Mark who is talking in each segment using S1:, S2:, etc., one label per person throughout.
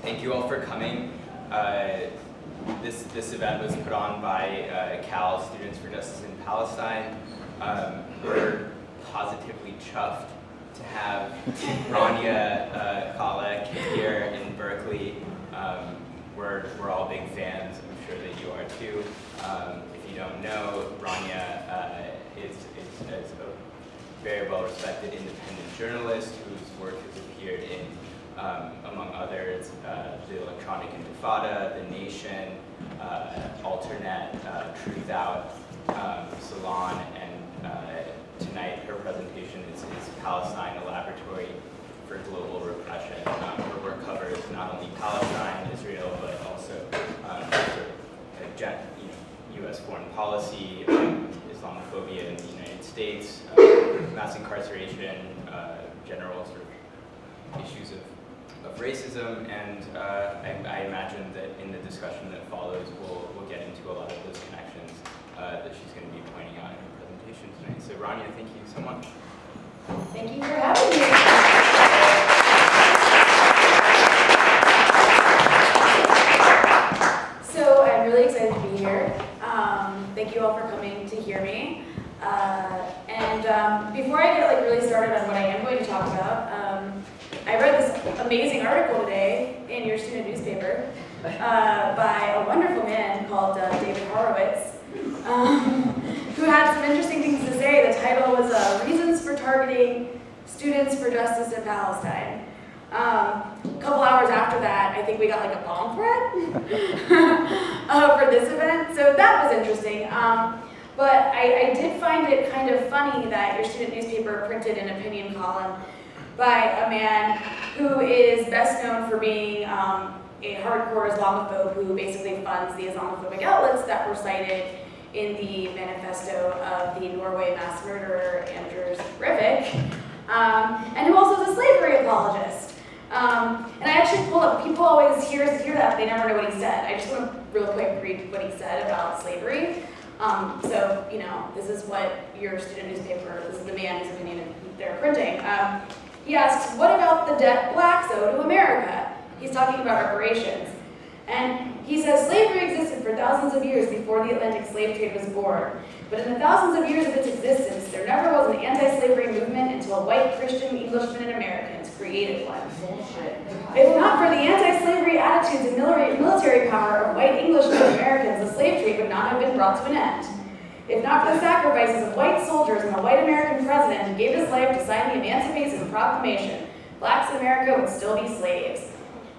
S1: Thank you all for coming. This event was put on by Cal Students for Justice in Palestine. We're positively chuffed to have Rania Khalek here in Berkeley. We're all big fans. I'm sure that you are too. If you don't know, Rania is a very well-respected independent journalist whose work has appeared in, among others, the Electronic Intifada, The Nation, AlterNet, Truthout, Salon, and tonight her presentation is Palestine, a Laboratory for Global Repression. Her work covers not only Palestine, Israel, but also U.S. foreign policy, Islamophobia in the United States, mass incarceration, general sort of issues of racism, and I imagine that in the discussion that follows, we'll get into a lot of those connections that she's going to be pointing out in her presentation tonight. So Rania, thank you so much.
S2: Thank you for having me. So I'm really excited to be here. Thank you all for coming to hear me. And before I get really started on what I am going to talk about, I read this amazing article today in your student newspaper by a wonderful man called David Horowitz, who had some interesting things to say. The title was Reasons for Targeting Students for Justice in Palestine. A couple hours after that, I think we got a bomb threat for this event, so that was interesting. But I did find it kind of funny that your student newspaper printed an opinion column by a man who is best known for being a hardcore Islamophobe who basically funds the Islamophobic outlets that were cited in the manifesto of the Norway mass murderer Anders Breivik, and who also is a slavery apologist. And I actually pulled up, people always hear that, but they never know what he said. I just want to real quick read what he said about slavery. So, this is what your student newspaper, this is the man whose opinion they're printing. He asks, what about the debt blacks owe to America? He's talking about reparations. And he says, slavery existed for thousands of years before the Atlantic slave trade was born. But in the thousands of years of its existence, there never was an anti-slavery movement until white Christian Englishmen and Americans created one. If not for the anti-slavery attitudes and military power of white Englishmen and Americans, the slave trade would not have been brought to an end. If not for the sacrifices of white soldiers and the white American president who gave his life to sign the Emancipation Proclamation, blacks in America would still be slaves.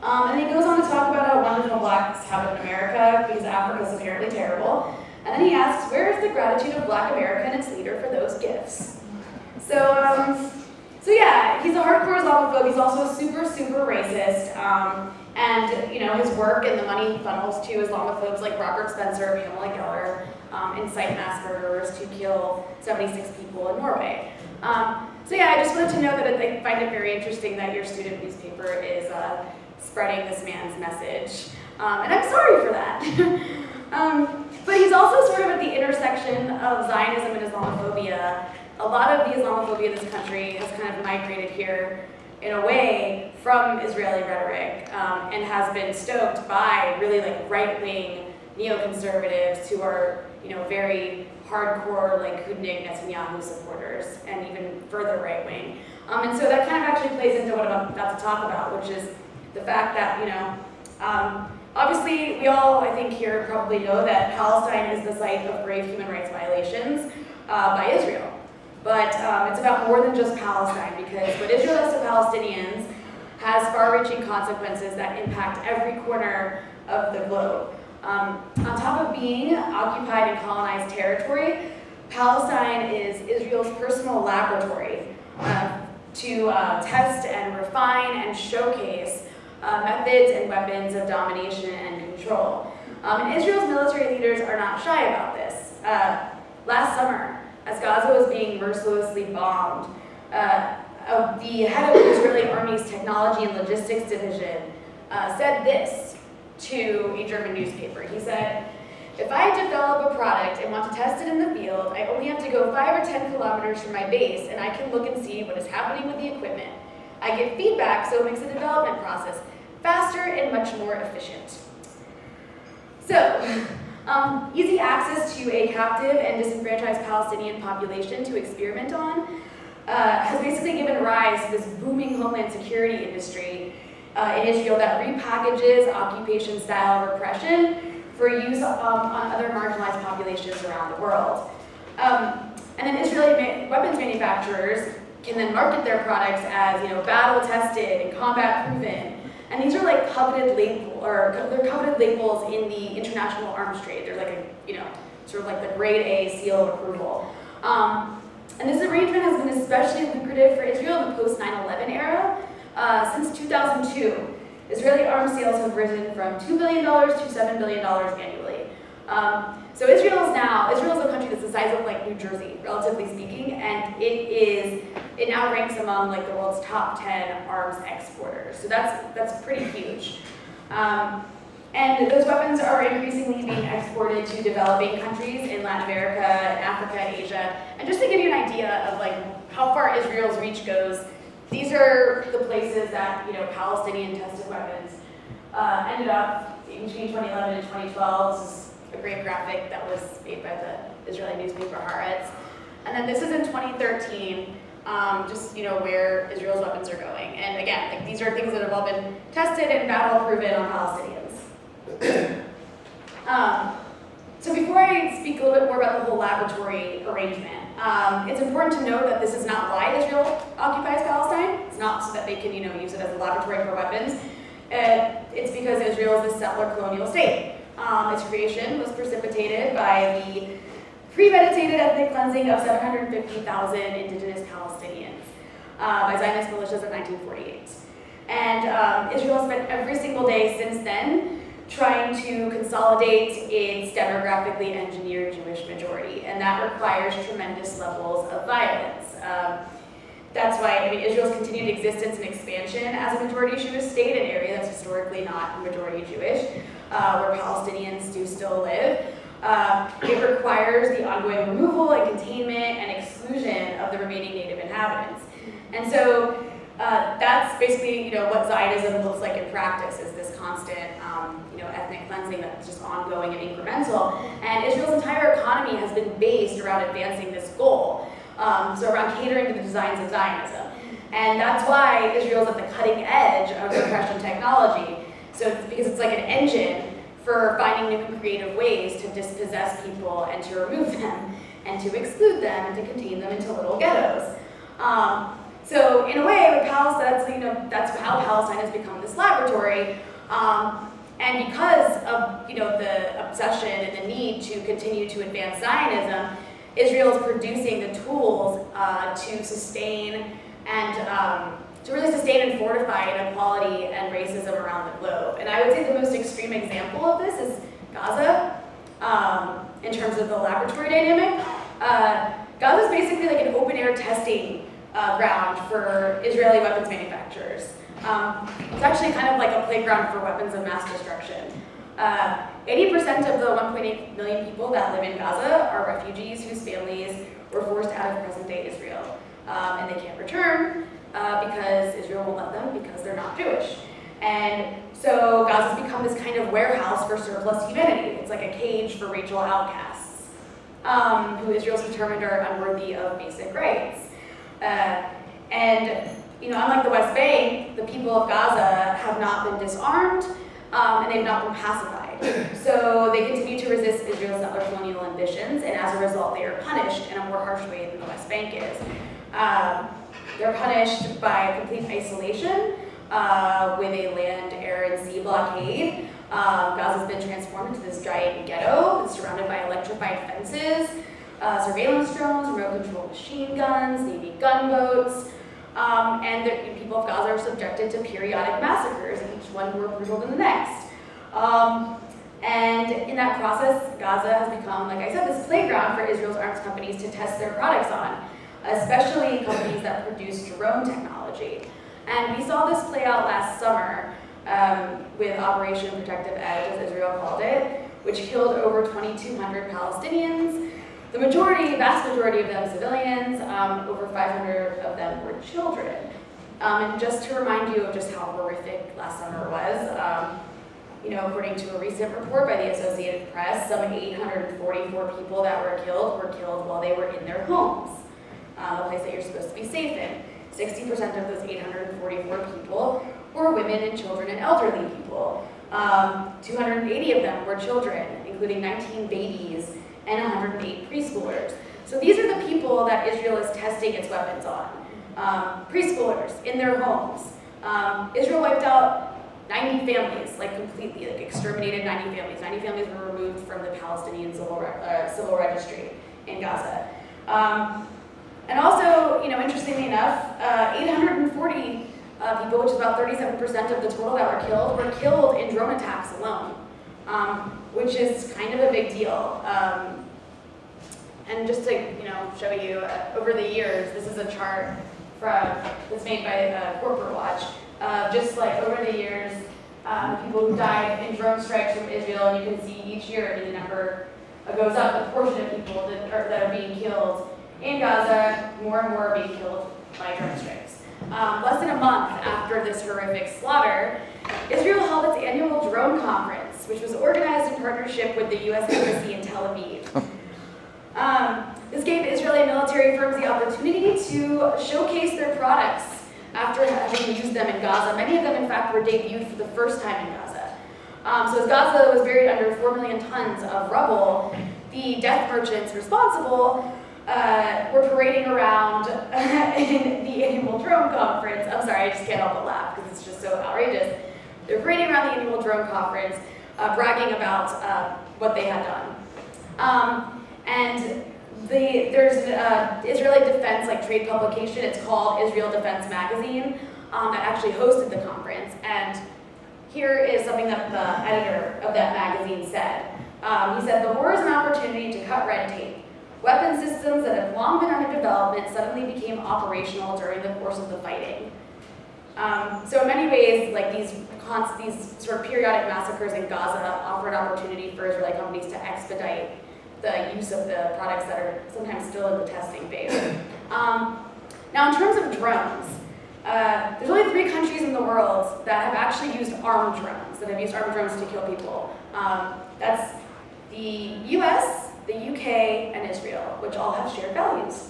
S2: And he goes on to talk about how wonderful blacks have it in America because Africa is apparently terrible. And then he asks, where is the gratitude of black America and its leader for those gifts? So yeah, he's a hardcore Islamophobe. He's also super, super racist. And his work and the money he funnels to Islamophobes like Robert Spencer, Pamela Geller, incite mass murderers to kill 76 people in Norway. So yeah, I just wanted to know that I find it very interesting that your student newspaper is spreading this man's message. And I'm sorry for that. But he's also sort of at the intersection of Zionism and Islamophobia. A lot of the Islamophobia in this country has kind of migrated here in a way from Israeli rhetoric and has been stoked by really right-wing neoconservatives who are very hardcore Hudnig Netanyahu supporters and even further right-wing. And so that kind of actually plays into what I'm about to talk about, which is the fact that, obviously we all, I think here, probably know that Palestine is the site of grave human rights violations by Israel. But it's about more than just Palestine, because what Israel does to Palestinians has far-reaching consequences that impact every corner of the globe. On top of being occupied and colonized territory, Palestine is Israel's personal laboratory to test and refine and showcase methods and weapons of domination and control. And Israel's military leaders are not shy about this. Last summer, as Gaza was being mercilessly bombed, the head of the Israeli Army's Technology and Logistics Division said this to a German newspaper. He said, if I develop a product and want to test it in the field, I only have to go 5 or 10 kilometers from my base and I can look and see what is happening with the equipment. I get feedback, so it makes the development process faster and much more efficient. So, easy access to a captive and disenfranchised Palestinian population to experiment on has basically given rise to this booming homeland security industry in Israel that repackages occupation-style repression for use on other marginalized populations around the world. And then Israeli weapons manufacturers can then market their products as, battle-tested and combat-proven. And these are like coveted labels in the international arms trade. There's like sort of like the grade A seal of approval. And this arrangement has been especially lucrative for Israel in the post-9/11 era. Since 2002, Israeli arms sales have risen from $2 billion to $7 billion annually. So Israel is a country that's the size of like New Jersey, relatively speaking, and it now ranks among like the world's top 10 arms exporters. So that's pretty huge. And those weapons are increasingly being exported to developing countries in Latin America, Africa, and Asia. And just to give you an idea of like how far Israel's reach goes, these are the places that Palestinian tested weapons ended up between 2011 and 2012. This is a great graphic that was made by the Israeli newspaper Haaretz. And then this is in 2013, just where Israel's weapons are going. And again, like, these are things that have all been tested and battle-proven on Palestinians. So before I speak a little bit more about the whole laboratory arrangement, it's important to note that this is not why Israel occupies Palestine. It's not so that they can use it as a laboratory for weapons. It's because Israel is a settler colonial state. Its creation was precipitated by the premeditated ethnic cleansing of 750,000 indigenous Palestinians by Zionist militias in 1948. And Israel has spent every single day since then trying to consolidate its demographically engineered Jewish majority, and that requires tremendous levels of violence. That's why Israel's continued existence and expansion as a majority Jewish state, an area that's historically not majority Jewish, where Palestinians do still live. It requires the ongoing removal and containment and exclusion of the remaining native inhabitants. And so that's basically what Zionism looks like in practice, is this constant ethnic cleansing that's just ongoing and incremental. And Israel's entire economy has been based around advancing this goal, so around catering to the designs of Zionism. And that's why Israel's at the cutting edge of repression technology. So it's because it's like an engine for finding new and creative ways to dispossess people and to remove them and to exclude them and to contain them into little ghettos. So in a way, like that's how Palestine has become this laboratory. And because of the obsession and the need to continue to advance Zionism, Israel is producing the tools to sustain and to really sustain and fortify inequality and racism around the globe. And I would say the most extreme example of this is Gaza, in terms of the laboratory dynamic. Gaza is basically like an open-air testing ground for Israeli weapons manufacturers. It's actually kind of like a playground for weapons of mass destruction. 80% of the 1.8 million people that live in Gaza are refugees whose families were forced out of present-day Israel. And they can't return because Israel won't let them because they're not Jewish. And so Gaza's become this kind of warehouse for surplus humanity. It's like a cage for racial outcasts, who Israel's determined are unworthy of basic rights. And unlike the West Bank, the people of Gaza have not been disarmed, and they've not been pacified. So they continue to resist Israel's settler colonial ambitions, and as a result, they are punished in a more harsh way than the West Bank is. They're punished by complete isolation with a land, air, and sea blockade. Gaza's been transformed into this giant ghetto that's surrounded by electrified fences, surveillance drones, remote-controlled machine guns, Navy gunboats, and the people of Gaza are subjected to periodic massacres, each one more brutal than the next. And in that process, Gaza has become, like I said, this playground for Israel's arms companies to test their products on, especially companies that produce drone technology. And we saw this play out last summer with Operation Protective Edge, as Israel called it, which killed over 2,200 Palestinians. The vast majority of them civilians, over 500 of them were children. And just to remind you of just how horrific last summer was, according to a recent report by the Associated Press, some 844 people that were killed while they were in their homes, the place that you're supposed to be safe in. 60% of those 844 people were women and children and elderly people. 280 of them were children, including 19 babies and 108 preschoolers. So these are the people that Israel is testing its weapons on. Preschoolers in their homes. Israel wiped out 90 families, completely, exterminated 90 families. 90 families were removed from the Palestinian civil registry in Gaza. And also, interestingly enough, 840 people, which is about 37% of the total that were killed in drone attacks alone, which is kind of a big deal. And just to show you, over the years, this is a chart that's made by Corporate Watch. Just over the years, people who died in drone strikes from Israel, and you can see each year the number goes up, the portion of people that are being killed in Gaza, more and more are being killed by drone strikes. Less than a month after this horrific slaughter, Israel held its annual drone conference, which was organized in partnership with the U.S. Embassy in Tel Aviv. This gave Israeli military firms the opportunity to showcase their products after having used them in Gaza. Many of them, in fact, were debuted for the first time in Gaza. So as Gaza was buried under 4 million tons of rubble, the death merchants responsible were parading around in the annual drone conference. I'm sorry, I just can't help but laugh because it's just so outrageous. They're parading around the annual drone conference, bragging about what they had done. And there's an Israeli defense trade publication. It's called Israel Defense Magazine that actually hosted the conference. And here is something that the editor of that magazine said. He said, "The war is an opportunity to cut red tape. Weapon systems that have long been under development suddenly became operational during the course of the fighting." So in many ways, these sort of periodic massacres in Gaza offer an opportunity for Israeli companies to expedite the use of the products that are sometimes still in the testing phase. Now, in terms of drones, there's only 3 countries in the world that have actually used armed drones, to kill people. That's the US, the UK, and Israel, which all have shared values.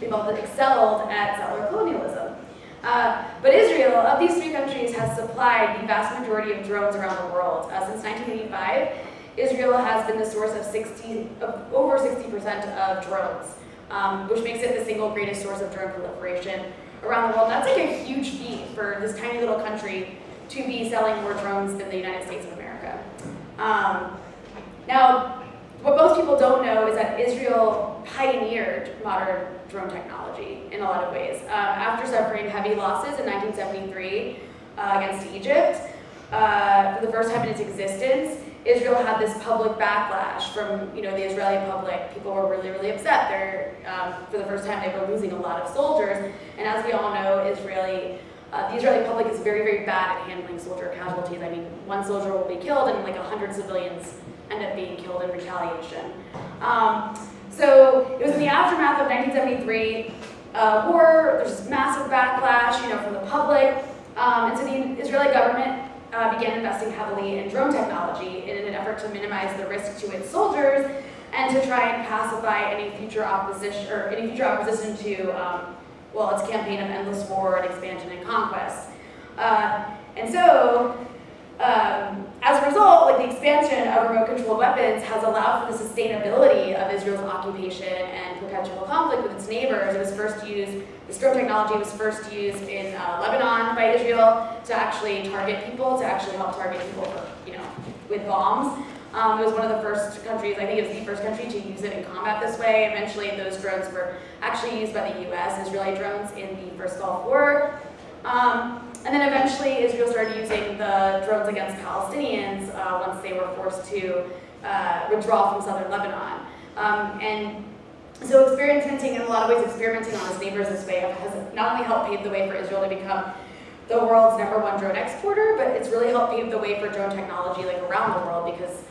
S2: They've all excelled at settler colonialism. But Israel, of these 3 countries, has supplied the vast majority of drones around the world. Since 1985, Israel has been the source of over 60% of drones, which makes it the single greatest source of drone proliferation around the world. That's a huge feat for this tiny little country to be selling more drones than the United States of America. Now, what most people don't know is that Israel pioneered modern drone technology in a lot of ways. After suffering heavy losses in 1973 against Egypt, for the first time in its existence, Israel had this public backlash from the Israeli public. People were really, really upset. For the first time, they were losing a lot of soldiers. And as we all know, the Israeli public is very, very bad at handling soldier casualties. I mean, 1 soldier will be killed and 100 civilians end up being killed in retaliation. So it was in the aftermath of 1973 war. There's massive backlash, from the public. And so the Israeli government began investing heavily in drone technology in an effort to minimize the risk to its soldiers and to try and pacify any future opposition to its campaign of endless war and expansion and conquest. And so, as a result, the expansion of remote-controlled weapons has allowed for the sustainability of Israel's occupation and perpetual conflict with its neighbors. This drone technology was first used in Lebanon by Israel to actually help target people with bombs. It was one of the first countries, I think it was the first country to use it in combat this way. Eventually, those drones were actually used by the US, Israeli drones, in the first Gulf War. And then eventually, Israel started using the drones against Palestinians once they were forced to withdraw from southern Lebanon. And so in a lot of ways, experimenting on its neighbors this way has not only helped pave the way for Israel to become the world's #1 drone exporter, but it's really helped pave the way for drone technology around the world because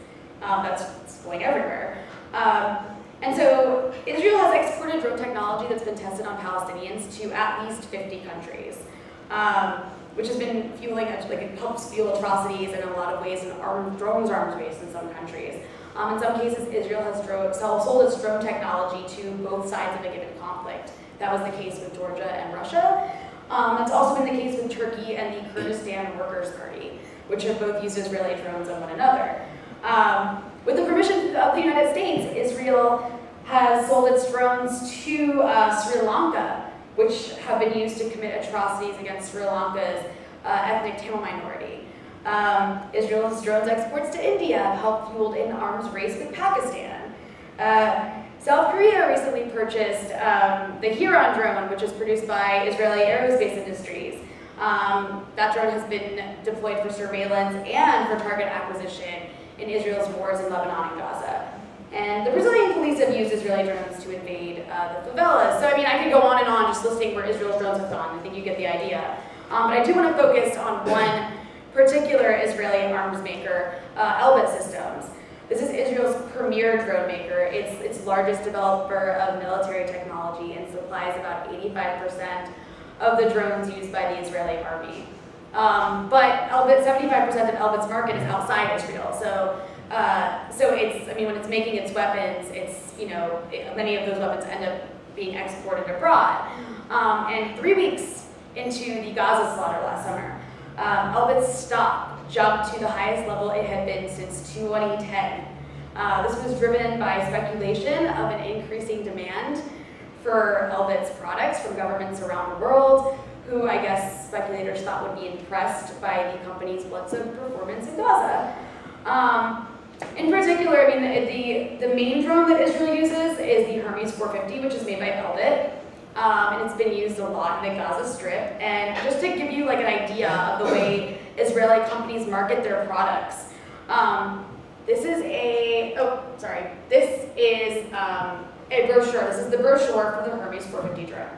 S2: it's going everywhere. And so Israel has exported drone technology that's been tested on Palestinians to at least 50 countries. which has been fueling, like it helps fuel atrocities in a lot of ways in drones arms race in some countries. In some cases, Israel has sold its drone technology to both sides of a given conflict. That was the case with Georgia and Russia. It's also been the case with Turkey and the Kurdistan Workers' Party, which have both used Israeli drones on one another. With the permission of the United States, Israel has sold its drones to Sri Lanka, which have been used to commit atrocities against Sri Lanka's ethnic Tamil minority. Israel's drones exports to India have helped fuel an arms race with Pakistan. South Korea recently purchased the Huron drone, which is produced by Israeli aerospace industries. That drone has been deployed for surveillance and for target acquisition in Israel's wars in Lebanon and Gaza. And the Brazilian police have used Israeli drones to invade the favelas. So I mean, I could go on and on just listing where Israel's drones have gone. I think you get the idea. But I do want to focus on one particular Israeli arms maker, Elbit Systems. This is Israel's premier drone maker. It's its largest developer of military technology and supplies about 85% of the drones used by the Israeli army. But 75% of Elbit's market is outside Israel. So it's, I mean, when it's making its weapons, it's, you know, many of those weapons end up being exported abroad. And 3 weeks into the Gaza slaughter last summer, Elbit's stock jumped to the highest level it had been since 2010. This was driven by speculation of an increasing demand for Elbit's products from governments around the world, who I guess speculators thought would be impressed by the company's blitz of performance in Gaza. In particular, I mean, the main drone that Israel uses is the Hermes 450, which is made by Elbit. And it's been used a lot in the Gaza Strip. And just to give you like an idea of the way Israeli companies market their products, this is a brochure. This is the brochure for the Hermes 450 drone.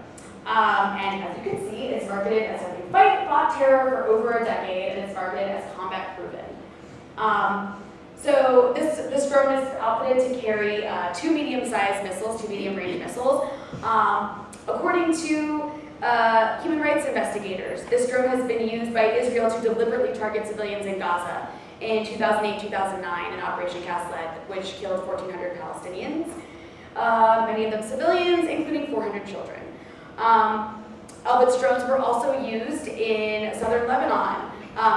S2: And as you can see, it's marketed as having fought terror for over a decade, and it's marketed as combat proven. So this drone is outfitted to carry 2 medium-sized missiles, 2 medium-range missiles. According to human rights investigators, this drone has been used by Israel to deliberately target civilians in Gaza in 2008-2009 in Operation Cast Lead, which killed 1,400 Palestinians, many of them civilians, including 400 children. Elbit's drones were also used in southern Lebanon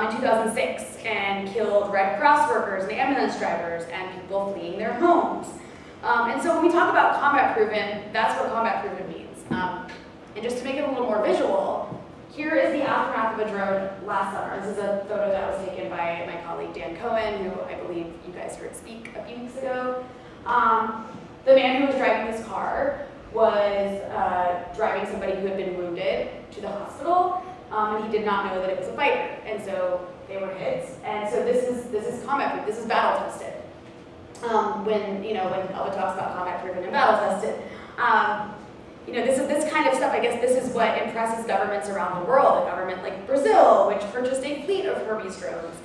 S2: in 2006 and killed Red Cross workers and ambulance drivers and people fleeing their homes. And so when we talk about combat proven, that's what combat proven means. And just to make it a little more visual, here is the aftermath of a drone last summer. This is a photo that was taken by my colleague Dan Cohen, who I believe you guys heard speak a few weeks ago. The man who was driving this car was driving somebody who had been wounded to the hospital, and he did not know that it was a fighter, and so they were hits. And so this is combat proof. This is battle tested. When Elbit talks about combat proven and battle tested, this kind of stuff. I guess this is what impresses governments around the world. A government like Brazil, which purchased a fleet of Hermes drones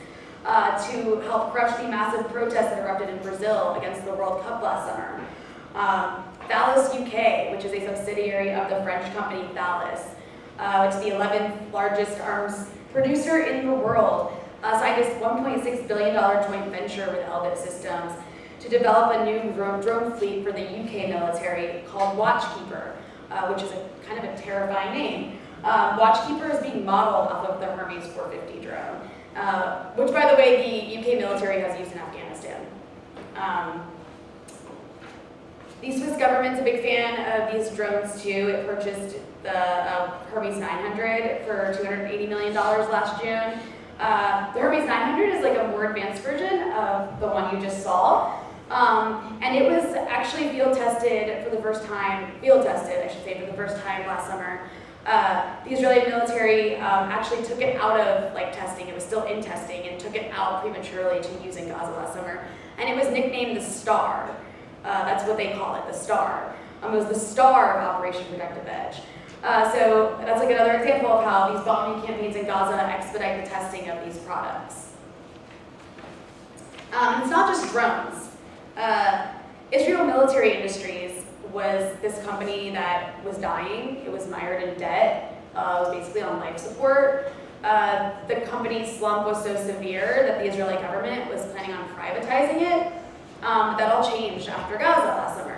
S2: to help crush the massive protests that erupted in Brazil against the World Cup last summer. Thales UK, which is a subsidiary of the French company Thales, which is the 11th largest arms producer in the world, signed this $1.6 billion joint venture with Elbit Systems to develop a new drone fleet for the UK military called Watchkeeper, which is a kind of a terrifying name. Watchkeeper is being modeled off of the Hermes 450 drone, which, by the way, the UK military has used in Afghanistan. The Swiss government's a big fan of these drones too. It purchased the Hermes 900 for $280 million last June. The Hermes 900 is like a more advanced version of the one you just saw. And it was actually field tested for the first time last summer. The Israeli military actually took it out of testing. It was still in testing and took it out prematurely to use in Gaza last summer. And it was nicknamed the Star. That's what they call it, the Star. It was the star of Operation Protective Edge. So that's like another example of how these bombing campaigns in Gaza expedite the testing of these products. It's not just drones. Israel Military Industries was this company that was dying. It was mired in debt. was basically on life support. The company's slump was so severe that the Israeli government was planning on privatizing it. That all changed after Gaza last summer.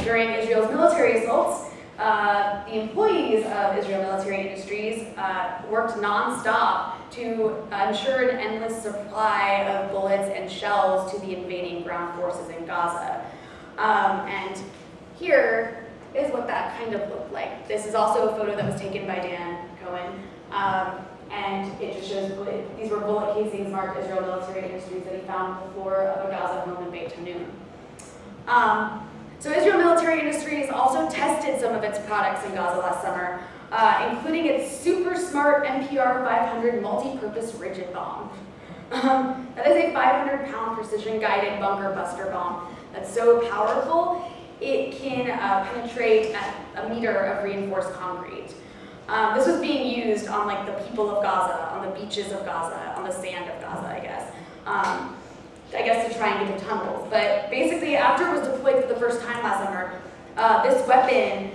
S2: During Israel's military assaults, the employees of Israel Military Industries worked non-stop to ensure an endless supply of bullets and shells to the invading ground forces in Gaza. And here is what that kind of looked like. This is also a photo that was taken by Dan Cohen. And it just shows these were bullet casings marked Israel Military Industries that he found on the floor of a Gaza home in Beit Hanun. So Israel Military Industries also tested some of its products in Gaza last summer, including its super smart MPR 500 multi-purpose rigid bomb. That is a 500-pound precision-guided bunker buster bomb that's so powerful it can penetrate at a meter of reinforced concrete. This was being used on like the people of Gaza, on the beaches of Gaza, on the sand of Gaza, I guess to try and get to tunnels. But basically, after it was deployed for the first time last summer, this weapon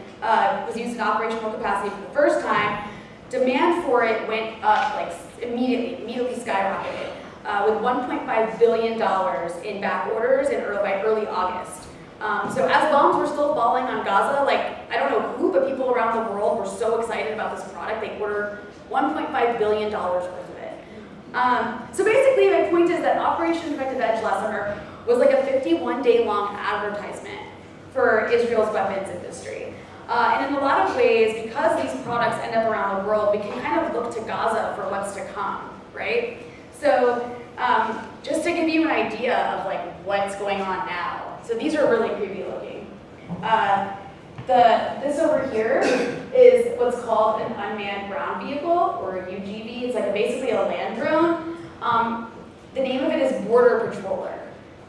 S2: was used in operational capacity for the first time. Demand for it went up like immediately skyrocketed, with $1.5 billion in back orders by early August. So as bombs were still falling on Gaza, like, I don't know who, but people around the world were so excited about this product, they ordered $1.5 billion worth of it. So basically, my point is that Operation Protective Edge last summer was like a 51-day-long advertisement for Israel's weapons industry. And in a lot of ways, because these products end up around the world, we can kind of look to Gaza for what's to come, right? So just to give you an idea of like what's going on now. So these are really creepy looking. This over here is what's called an unmanned ground vehicle, or a UGV. It's like basically a land drone. The name of it is Border Patroller.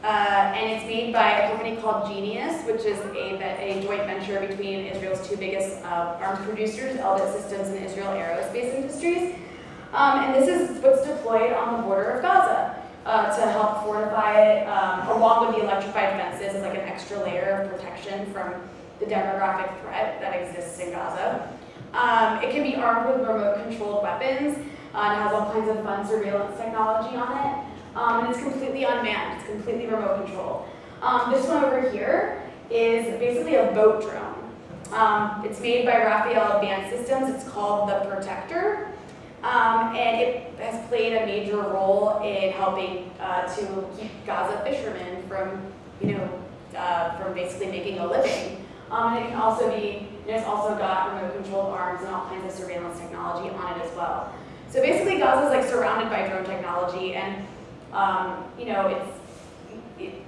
S2: And it's made by a company called Genius, which is a joint venture between Israel's two biggest arms producers, Elbit Systems and Israel Aerospace Industries. And this is what's deployed on the border of Gaza to help fortify it, along with the electrified fences as like an extra layer of protection from the demographic threat that exists in Gaza. It can be armed with remote-controlled weapons. It has all kinds of fun surveillance technology on it. And it's completely unmanned. It's completely remote controlled. This one over here is basically a boat drone. It's made by Rafael Advanced Systems. It's called the Protector. And it has played a major role in helping to keep Gaza fishermen from, from basically making a living. And it can also be, it's also got remote-controlled arms and all kinds of surveillance technology on it as well. So basically, Gaza is like surrounded by drone technology, and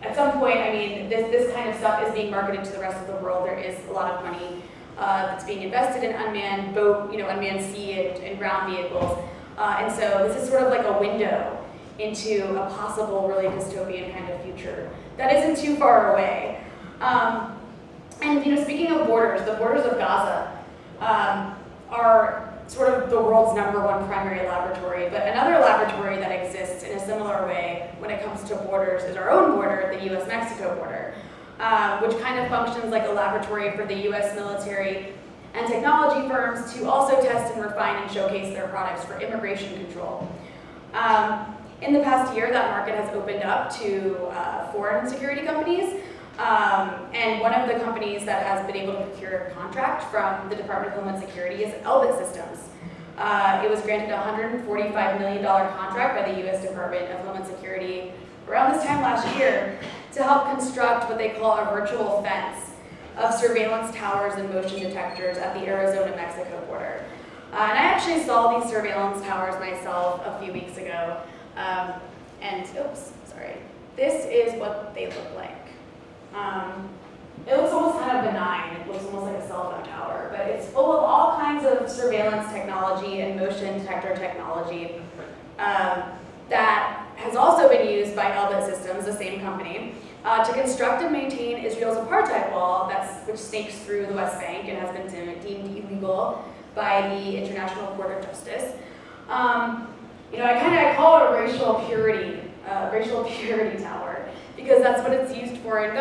S2: at some point, I mean, this kind of stuff is being marketed to the rest of the world. There is a lot of money that's being invested in unmanned unmanned sea and ground vehicles. And so this is sort of like a window into a possible really dystopian kind of future that isn't too far away. And speaking of borders, the borders of Gaza are sort of the world's #1 primary laboratory, but another laboratory that exists in a similar way when it comes to borders is our own border, the US-Mexico border, which kind of functions like a laboratory for the US military and technology firms to also test and refine and showcase their products for immigration control. In the past year, that market has opened up to foreign security companies, and one of the companies that has been able to procure a contract from the Department of Homeland Security is Elbit Systems. It was granted a $145 million contract by the US Department of Homeland Security around this time last year to help construct what they call a virtual fence of surveillance towers and motion detectors at the Arizona-Mexico border. And I actually saw these surveillance towers myself a few weeks ago. This is what they look like. It looks almost kind of benign. It looks almost like a cell phone tower, but it's full of all kinds of surveillance technology and motion detector technology that has also been used by Elbit Systems, the same company, to construct and maintain Israel's apartheid wall, which snakes through the West Bank and has been deemed illegal by the International Court of Justice. I call it a racial purity tower, because that's what it's used for in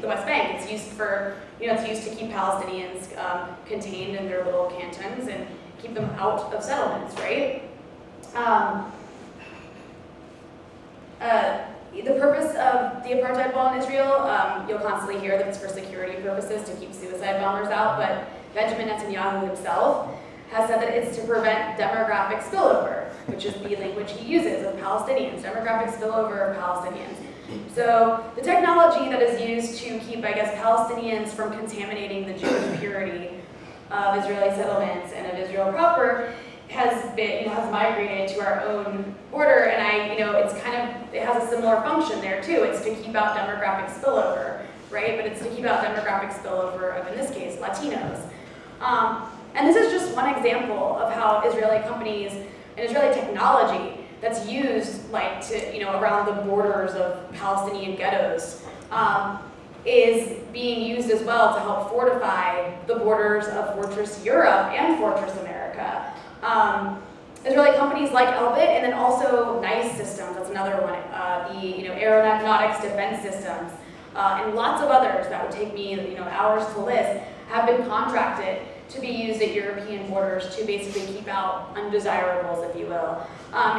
S2: the West Bank. It's used for, it's used to keep Palestinians contained in their little cantons, and keep them out of settlements, right? The purpose of the apartheid wall in Israel, you'll constantly hear that it's for security purposes to keep suicide bombers out, but Benjamin Netanyahu himself has said that it's to prevent demographic spillover, which is the language he uses of Palestinians, demographic spillover of Palestinians. So the technology that is used to keep, I guess, Palestinians from contaminating the Jewish purity of Israeli settlements and of Israel proper has been, has migrated to our own border, and it has a similar function there too. It's to keep out demographic spillover, right? But it's to keep out demographic spillover of, in this case, Latinos. And this is just one example of how Israeli companies and Israeli technology that's used around the borders of Palestinian ghettos is being used as well to help fortify the borders of Fortress Europe and Fortress America. Israeli companies like Elbit, and then also NICE systems, that's another one, the aeronautics defense systems, and lots of others that would take me hours to list, have been contracted to be used at European borders to basically keep out undesirables, if you will.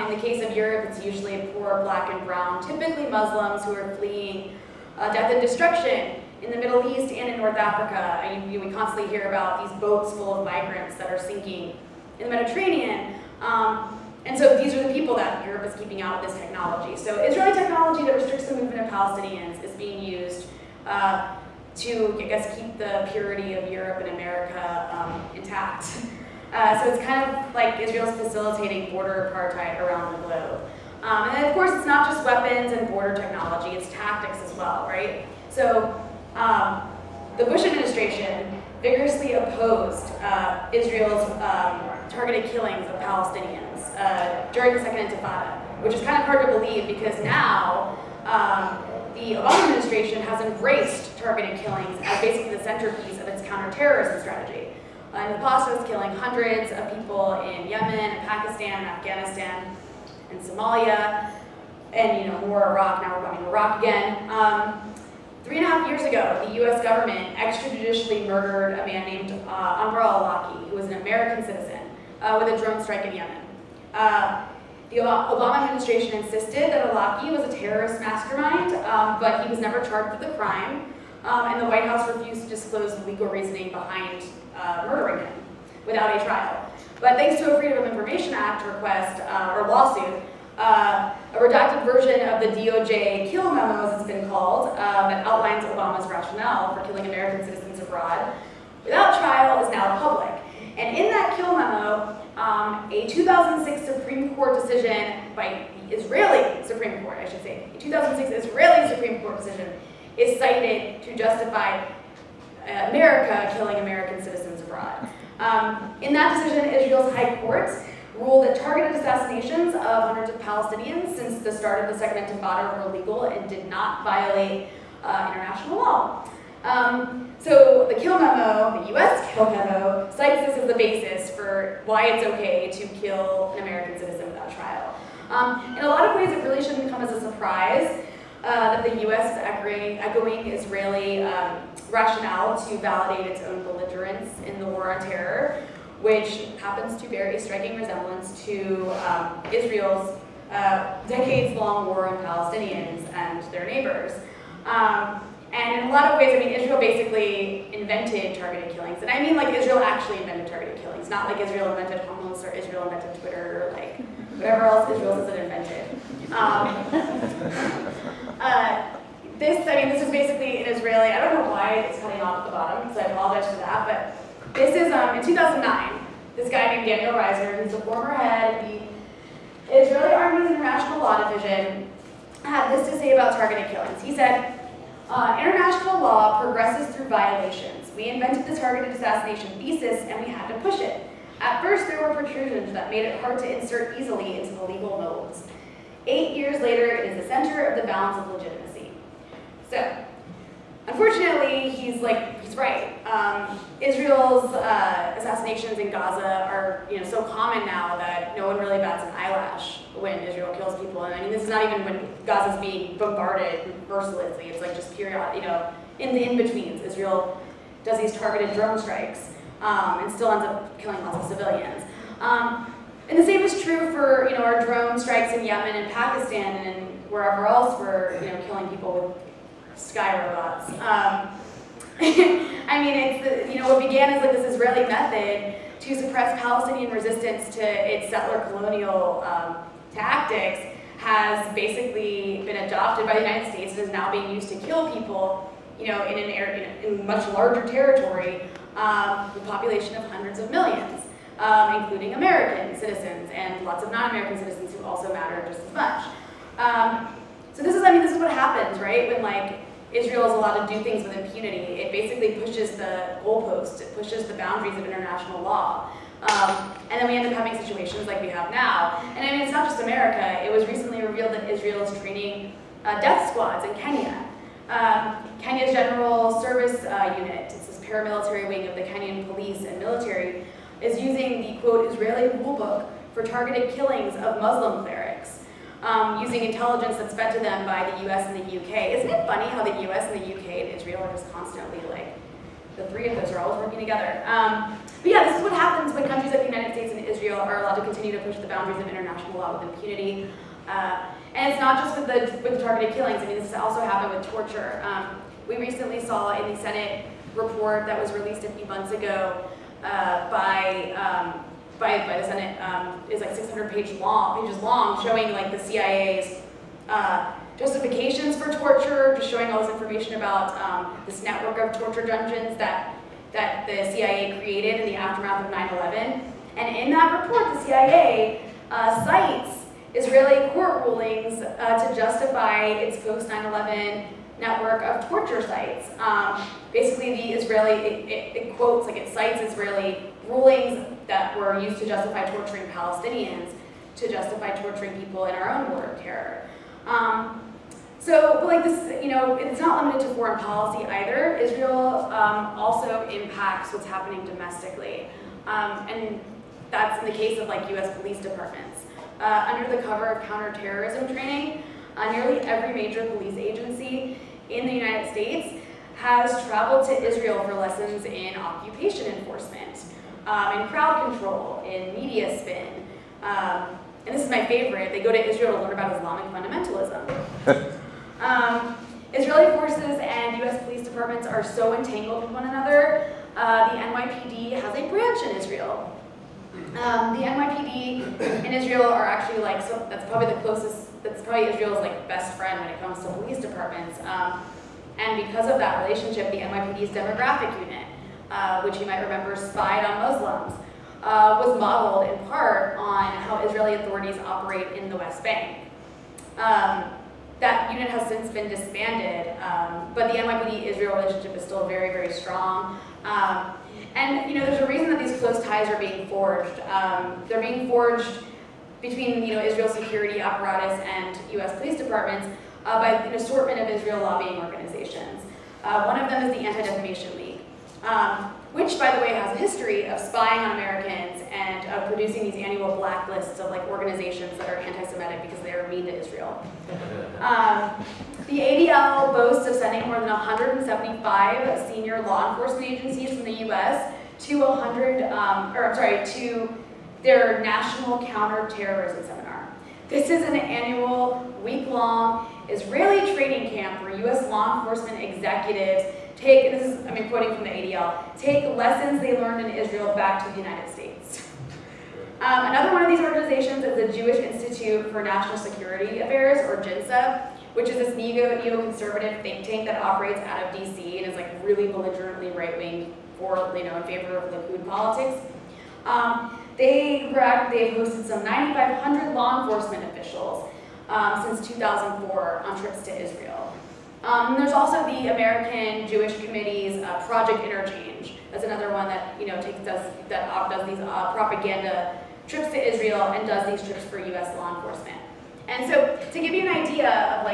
S2: In the case of Europe, it's usually poor black and brown, typically Muslims who are fleeing death and destruction in the Middle East and in North Africa. We constantly hear about these boats full of migrants that are sinking in the Mediterranean. And so these are the people that Europe is keeping out with this technology. So Israeli technology that restricts the movement of Palestinians is being used to, I guess, keep the purity of Europe and America intact. So it's kind of like Israel's facilitating border apartheid around the globe. And then of course it's not just weapons and border technology, it's tactics as well, right? So the Bush administration vigorously opposed Israel's targeted killings of Palestinians during the Second Intifada, which is kind of hard to believe because now the Obama administration has embraced targeted killings as basically the centerpiece of its counterterrorism strategy. In the past, it was killing hundreds of people in Yemen, and Pakistan, and Afghanistan, and Somalia, and more Iraq. Now we're going to Iraq again. 3.5 years ago, the U.S. government extrajudicially murdered a man named Anwar al-Awlaki, who was an American citizen, with a drone strike in Yemen. The Obama administration insisted that al-Awlaki was a terrorist mastermind, but he was never charged with the crime, and the White House refused to disclose the legal reasoning behind murdering him without a trial. But thanks to a Freedom of Information Act request, or lawsuit, a redacted version of the DOJ kill memo, as it's been called, that outlines Obama's rationale for killing American citizens abroad, without trial is now public. And in that kill memo, a 2006 Supreme Court decision by the Israeli Supreme Court, I should say, a 2006 Israeli Supreme Court decision is cited to justify America killing American citizens abroad. In that decision, Israel's high court ruled that targeted assassinations of hundreds of Palestinians since the start of the Second Intifada were legal and did not violate international law. So the kill memo, the US kill memo, cites this as the basis for why it's okay to kill an American citizen without trial. In a lot of ways, it really shouldn't come as a surprise that the US is echoing Israeli rationale to validate its own belligerence in the war on terror, which happens to bear a striking resemblance to Israel's decades-long war on Palestinians and their neighbors. And in a lot of ways, Israel basically invented targeted killings. And I mean like Israel actually invented targeted killings, not like Israel invented hummus or Israel invented Twitter or like whatever else Israel says it invented. This is basically an Israeli, I don't know why it's cutting off at the bottom, so I apologize for that, but this is in 2009, this guy named Daniel Reiser, who's the former head of the Israeli Army's International Law Division, had this to say about targeted killings. He said, international law progresses through violations. We invented the targeted assassination thesis and we had to push it. At first, there were protrusions that made it hard to insert easily into the legal molds. 8 years later, it is the center of the balance of legitimacy. So, unfortunately, he's right. Israel's assassinations in Gaza are so common now that no one really bats an eyelash when Israel kills people. And this is not even when Gaza's being bombarded mercilessly. It's like just periodic, in the in-betweens. Israel does these targeted drone strikes and still ends up killing lots of civilians. And the same is true for our drone strikes in Yemen and Pakistan and wherever else we're killing people with sky robots. I mean, it's what began as like this Israeli method to suppress Palestinian resistance to its settler colonial tactics has basically been adopted by the United States and is now being used to kill people, in an area in much larger territory, with a population of hundreds of millions, including American citizens and lots of non-American citizens who also matter just as much. So this is what happens, right? When Israel is allowed to do things with impunity, it basically pushes the goalposts, it pushes the boundaries of international law. And then we end up having situations like we have now. And I mean, it's not just America. It was recently revealed that Israel is training death squads in Kenya. Kenya's General Service Unit, it's this paramilitary wing of the Kenyan police and military, is using the, quote, Israeli rulebook for targeted killings of Muslim clerics, using intelligence that's fed to them by the US and the UK. Isn't it funny how the US and the UK and Israel are just constantly the three of those are always working together. But yeah, this is what happens when countries like the United States and Israel are allowed to continue to push the boundaries of international law with impunity. And it's not just with targeted killings. I mean, this has also happened with torture. We recently saw in the Senate report that was released a few months ago by the Senate, is 600 pages long, showing the CIA's justifications for torture, just showing all this information about this network of torture dungeons that the CIA created in the aftermath of 9/11. And in that report, the CIA cites Israeli court rulings to justify its post-9/11 network of torture sites. Basically, the Israeli, it quotes, it cites Israeli rulings that were used to justify torturing Palestinians, to justify torturing people in our own war of terror. But this, it's not limited to foreign policy either. Israel also impacts what's happening domestically. And that's in the case of US police departments. Under the cover of counterterrorism training, nearly every major police agency in the United States has traveled to Israel for lessons in occupation enforcement, in crowd control, in media spin. And this is my favorite, they go to Israel to learn about Islamic fundamentalism. Israeli forces and US police departments are so entangled with one another. The NYPD has a branch in Israel. The NYPD in Israel are actually that's probably the closest, that's probably Israel's best friend when it comes to police departments. And because of that relationship, the NYPD's demographic unit, which you might remember spied on Muslims, was modeled in part on how Israeli authorities operate in the West Bank. That unit has since been disbanded, but the NYPD-Israel relationship is still very, very strong. And there's a reason that these close ties are being forged. They're being forged between Israel's security apparatus and U.S. police departments by an assortment of Israel lobbying organizations. One of them is the Anti-Defamation League, which, by the way, has a history of spying on Americans and of producing these annual blacklists of organizations that are anti-Semitic because they are mean to Israel. The ADL boasts of sending more than 175 senior law enforcement agencies from the U.S. to to their National Counterterrorism Seminar. This is an annual, week-long Israeli training camp where U.S. law enforcement executives I'm quoting from the ADL, take lessons they learned in Israel back to the United States. Another one of these organizations is the Jewish Institute for National Security Affairs, or JINSA, which is this neoconservative think tank that operates out of DC and is really belligerently right-wing in favor of Likud politics. They've hosted some 9,500 law enforcement officials since 2004 on trips to Israel. There's also the American Jewish Committee's Project Interchange. That's another one that does these propaganda trips to Israel and does these trips for U.S. law enforcement. And so, to give you an idea of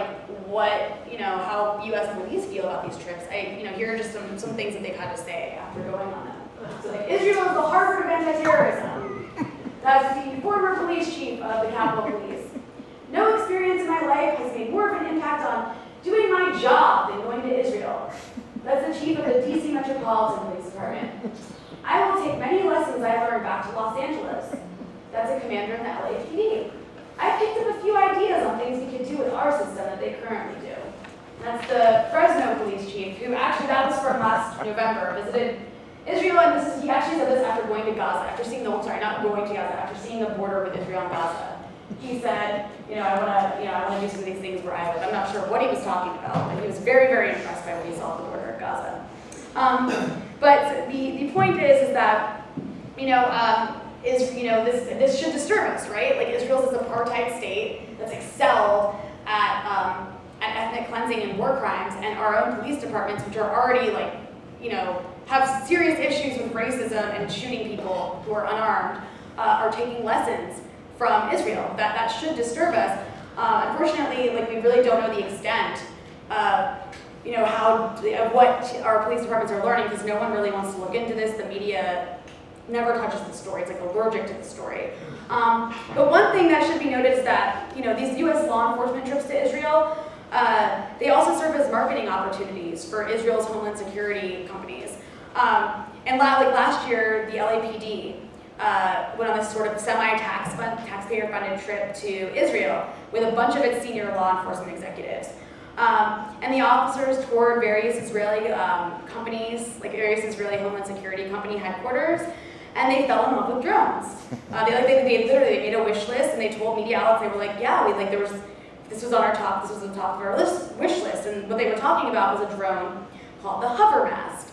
S2: how U.S. police feel about these trips, here are just some things that they've had to say after going on them. So, Israel is the Harvard of anti-terrorism. That's the former police chief of the Capitol Police. No experience in my life has made more of an impact on doing my job than going to Israel. That's the chief of the DC Metropolitan Police Department. I will take many lessons I learned back to Los Angeles. that's a commander in the LAPD. I picked up a few ideas on things we could do with our system that they currently do. That's the Fresno police chief, who actually, that was from last November, visited Israel, and he actually said this after going to Gaza, after seeing the, not going to Gaza, after seeing the border with Israel and Gaza. He said, I want to do some of these things where I live. I'm not sure what he was talking about, but he was very, very impressed by what he saw at the border of Gaza. But the point is that, this should disturb us, right? Like Israel's this apartheid state that's excelled at ethnic cleansing and war crimes, and our own police departments, which are already have serious issues with racism and shooting people who are unarmed, are taking lessons from Israel. That should disturb us. Unfortunately, we really don't know the extent of what our police departments are learning, because no one really wants to look into this. The media never touches the story. It's allergic to the story. But one thing that should be noted is that these U.S. law enforcement trips to Israel, they also serve as marketing opportunities for Israel's homeland security companies. And last year, the LAPD went on this sort of taxpayer-funded trip to Israel with a bunch of its senior law enforcement executives. And the officers toured various Israeli companies, like various Israeli homeland security company headquarters, and they fell in love with drones. They literally made a wish list, and they told media outlets, they were like, yeah, this was on our top, this was on the top of our wish list, and what they were talking about was a drone called the Hovermast,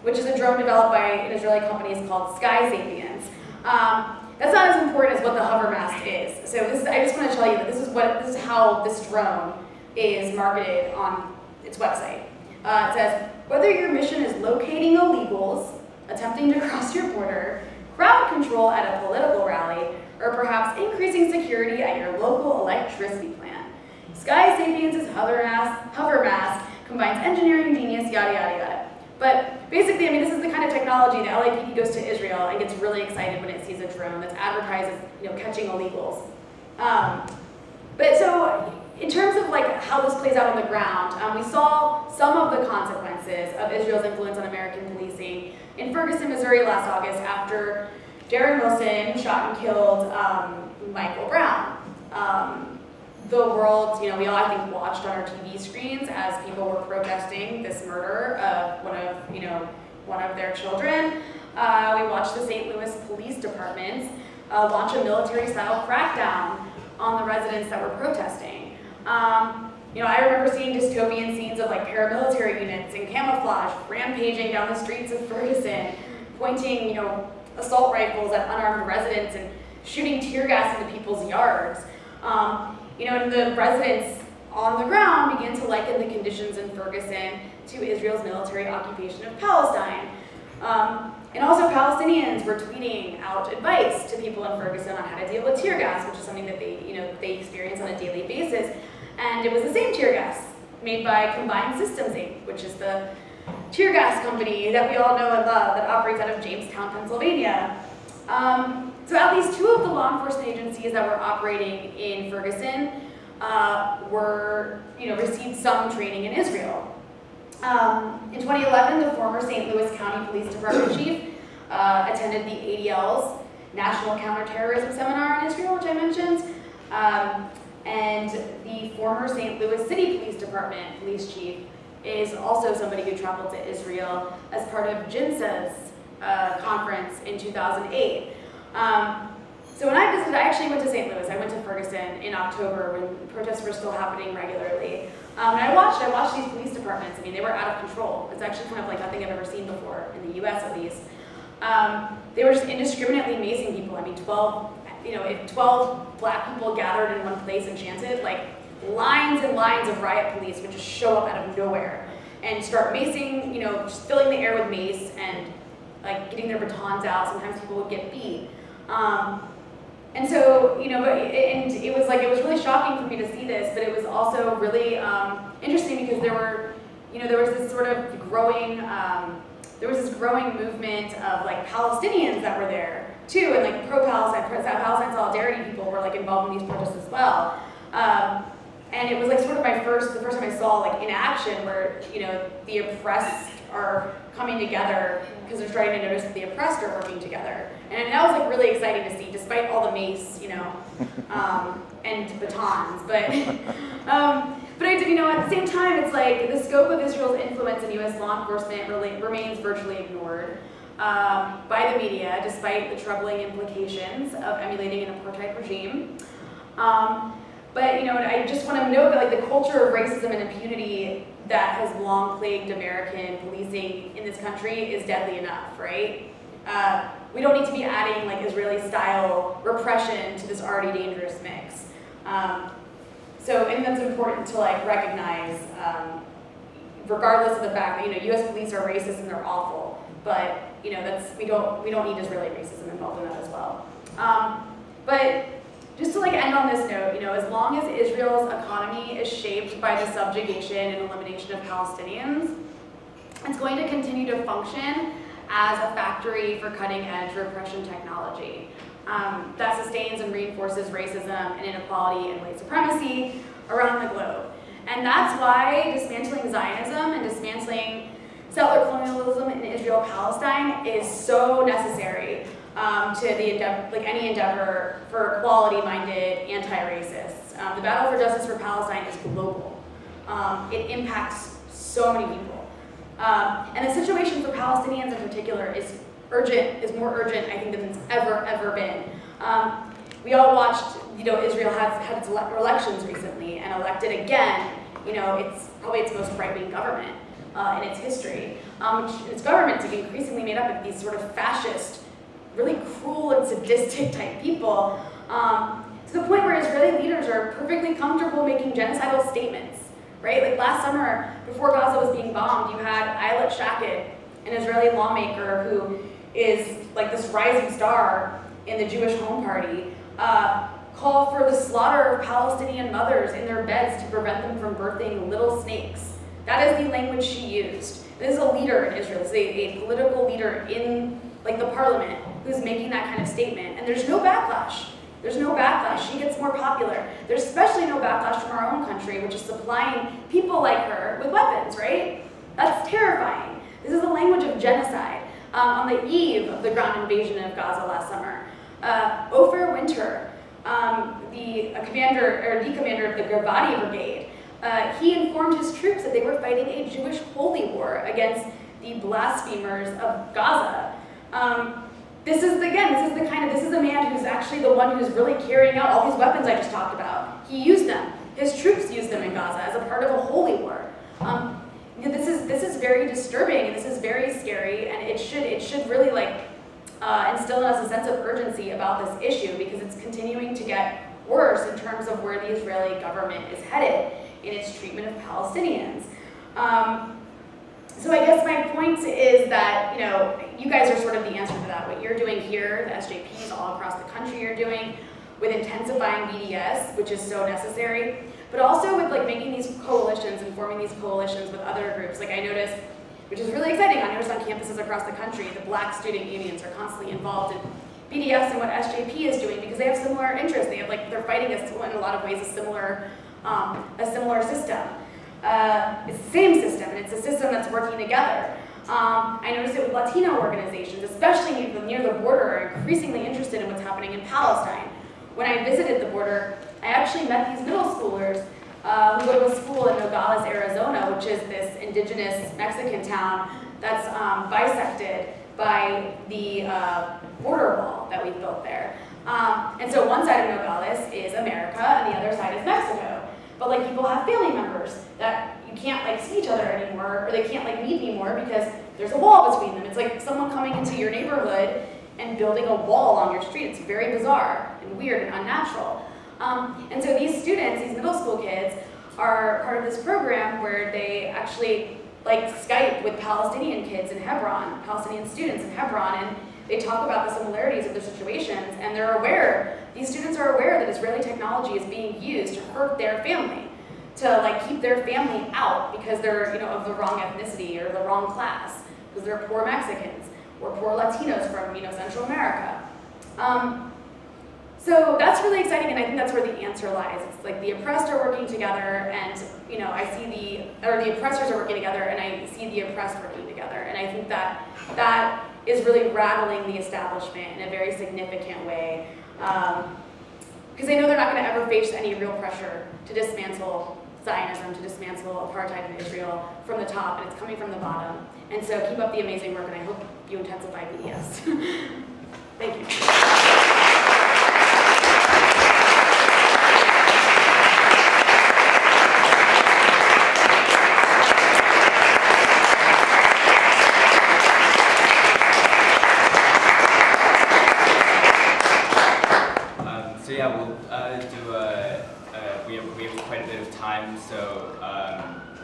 S2: which is a drone developed by an Israeli company called Sky Sapiens. That's not as important as what the Hovermast is. So I just want to tell you that this is how this drone is marketed on its website. It says, whether your mission is locating illegals, attempting to cross your border, crowd control at a political rally, or perhaps increasing security at your local electricity plant, Sky Sapiens' Hovermast combines engineering genius, yada, yada, yada. But basically, this is the kind of technology that LAPD goes to Israel and gets really excited when it sees a drone that's advertised as catching illegals. But so, in terms of how this plays out on the ground, we saw some of the consequences of Israel's influence on American policing in Ferguson, Missouri last August after Darren Wilson shot and killed Michael Brown. The world, we all, I think, watched on our TV screens as people were protesting this murder of one of their children. We watched the St. Louis Police Department launch a military-style crackdown on the residents that were protesting. I remember seeing dystopian scenes of paramilitary units in camouflage rampaging down the streets of Ferguson, pointing, assault rifles at unarmed residents and shooting tear gas into people's yards. And the residents on the ground began to liken the conditions in Ferguson to Israel's military occupation of Palestine. And also Palestinians were tweeting out advice to people in Ferguson on how to deal with tear gas, which is something that they experience on a daily basis. And it was the same tear gas made by Combined Systems Inc., which is the tear gas company that we all know and love that operates out of Jamestown, Pennsylvania. So at least two of the law enforcement agencies that were operating in Ferguson received some training in Israel. In 2011, the former St. Louis County Police Department chief attended the ADL's National Counterterrorism Seminar in Israel, which I mentioned. And the former St. Louis City Police Department police chief is also somebody who traveled to Israel as part of JINSA's conference in 2008. So when I visited, I actually went to St. Louis. I went to Ferguson in October when protests were still happening regularly. And I watched these police departments. they were out of control. It's actually kind of like nothing I've ever seen before, in the US at least. They were just indiscriminately macing people. If 12 black people gathered in one place and chanted, lines and lines of riot police would just show up out of nowhere and start macing, just filling the air with mace and getting their batons out. Sometimes people would get beat. And so, and it was really shocking for me to see this, but it was also really interesting because there was this sort of growing, movement of Palestinians that were there too, and pro-Palestine solidarity people were involved in these protests as well. And it was sort of the first time I saw in action where the oppressed are coming together because they're starting to notice that the oppressed are working together. And that was like really exciting to see, despite all the mace, you know, and batons. But you know, at the same time, it's like the scope of Israel's influence in U.S. law enforcement remains virtually ignored by the media, despite the troubling implications of emulating an apartheid regime. But you know, I just want to note that like the culture of racism and impunity that has long plagued American policing in this country is deadly enough, right? We don't need to be adding like Israeli-style repression to this already dangerous mix. So I think that's important to like recognize, regardless of the fact that, you know, U.S. police are racist and they're awful, but you know, we don't need Israeli racism involved in that as well. But just to like end on this note, you know, as long as Israel's economy is shaped by the subjugation and elimination of Palestinians, it's going to continue to function as a factory for cutting-edge repression technology that sustains and reinforces racism and inequality and white supremacy around the globe. And that's why dismantling Zionism and dismantling settler colonialism in Israel-Palestine is so necessary to any endeavor for equality-minded anti-racists. The battle for justice for Palestine is global. It impacts so many people. And the situation for Palestinians in particular is more urgent, I think, than it's ever been. We all watched, you know, Israel had its elections recently and elected again, you know, it's probably its most right-wing government in its history. Its government's increasingly made up of these sort of fascist, really cruel and sadistic type people, to the point where Israeli leaders are perfectly comfortable making genocidal statements, right? Like last summer, before Gaza was being bombed, you had Ayelet Shaked, an Israeli lawmaker who is like this rising star in the Jewish Home Party, call for the slaughter of Palestinian mothers in their beds to prevent them from birthing little snakes. That is the language she used. This is a leader in Israel. This is a political leader in like the parliament who's making that kind of statement. And there's no backlash. There's no backlash. She gets more popular. There's especially no backlash from our own country, which is supplying people like her with weapons, right? That's terrifying. This is the language of genocide. On the eve of the ground invasion of Gaza last summer, Ofer Winter, the commander of the Gravati Brigade, he informed his troops that they were fighting a Jewish holy war against the blasphemers of Gaza. This is the man who's actually the one who's really carrying out all these weapons I just talked about. He used them. His troops used them in Gaza as a part of a holy war. This is very disturbing, and this is very scary, and it should really like instill in us a sense of urgency about this issue, because it's continuing to get worse in terms of where the Israeli government is headed in its treatment of Palestinians. So I guess my point is that, you know, you guys are sort of the answer to that. What you're doing here, the SJPs all across the country are doing with intensifying BDS, which is so necessary, but also with like making these coalitions and forming these coalitions with other groups. Like I noticed, which is really exciting, I noticed on campuses across the country, the Black student unions are constantly involved in BDS and what SJP is doing, because they have similar interests. They have they're fighting in a lot of ways a similar system. It's the same system, and it's a system that's working together. I noticed it with Latino organizations, especially near the border, are increasingly interested in what's happening in Palestine. When I visited the border, I actually met these middle schoolers who go to a school in Nogales, Arizona, which is this indigenous Mexican town that's bisected by the border wall that we built there. And so one side of Nogales is America, and the other side is Mexico. But like people have family members that you can't like see each other anymore, or they can't like meet anymore because there's a wall between them. It's like someone coming into your neighborhood and building a wall on your street. It's very bizarre and weird and unnatural. And so these students, these middle school kids, are part of this program where they actually like Skype with Palestinian kids in Hebron, Palestinian students in Hebron, and they talk about the similarities of their situations, and they're aware, these students are aware that Israeli technology is being used to hurt their family, to like keep their family out because they're, you know, of the wrong ethnicity or the wrong class, because they're poor Mexicans or poor Latinos from, you know, Central America. So that's really exciting, and I think that's where the answer lies. It's like the oppressed are working together, and I see the oppressors are working together, and I see the oppressed working together, and I think that that is really rattling the establishment in a very significant way, because I know they're not going to ever face any real pressure to dismantle Zionism, to dismantle apartheid in Israel from the top, and it's coming from the bottom. And so keep up the amazing work, and I hope you intensify BDS. Thank you.
S1: So yeah, we'll we have quite a bit of time, so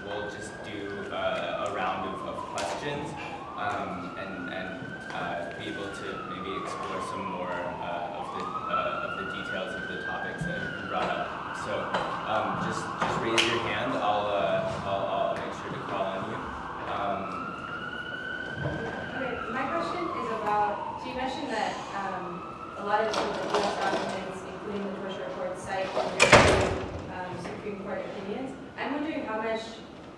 S1: we'll just do a round of questions and be able to maybe explore some more of the details of the topics that have been brought up. So just raise your hand. I'll make sure to call on you.
S3: Okay, my question is about. So you mentioned that a lot of the U.S. documents, including the Torture Report, cite Supreme Court opinions. I'm wondering how much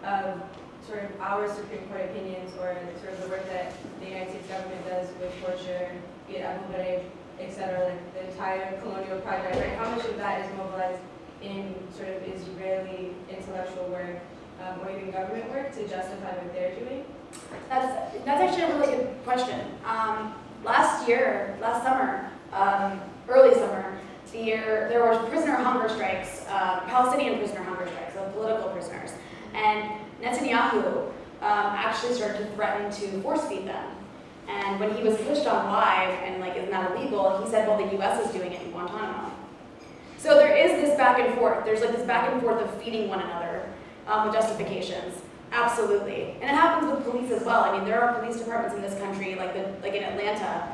S3: of sort of our Supreme Court opinions, or sort of the work that the United States government does with torture, be it Abu Ghraib, et cetera, like the entire colonial project, right? How much of that is mobilized in sort of Israeli intellectual work or even government work to justify what they're doing?
S2: That's actually a really good question. Last summer, early summer, there were prisoner hunger strikes, Palestinian prisoner hunger strikes, of political prisoners. And Netanyahu actually started to threaten to force feed them. And when he was pushed on why, and like, isn't that illegal, he said, well, the US is doing it in Guantanamo. So there is this back and forth. There's like this back and forth of feeding one another with justifications. Absolutely. And it happens with police as well. I mean, there are police departments in this country, like in Atlanta,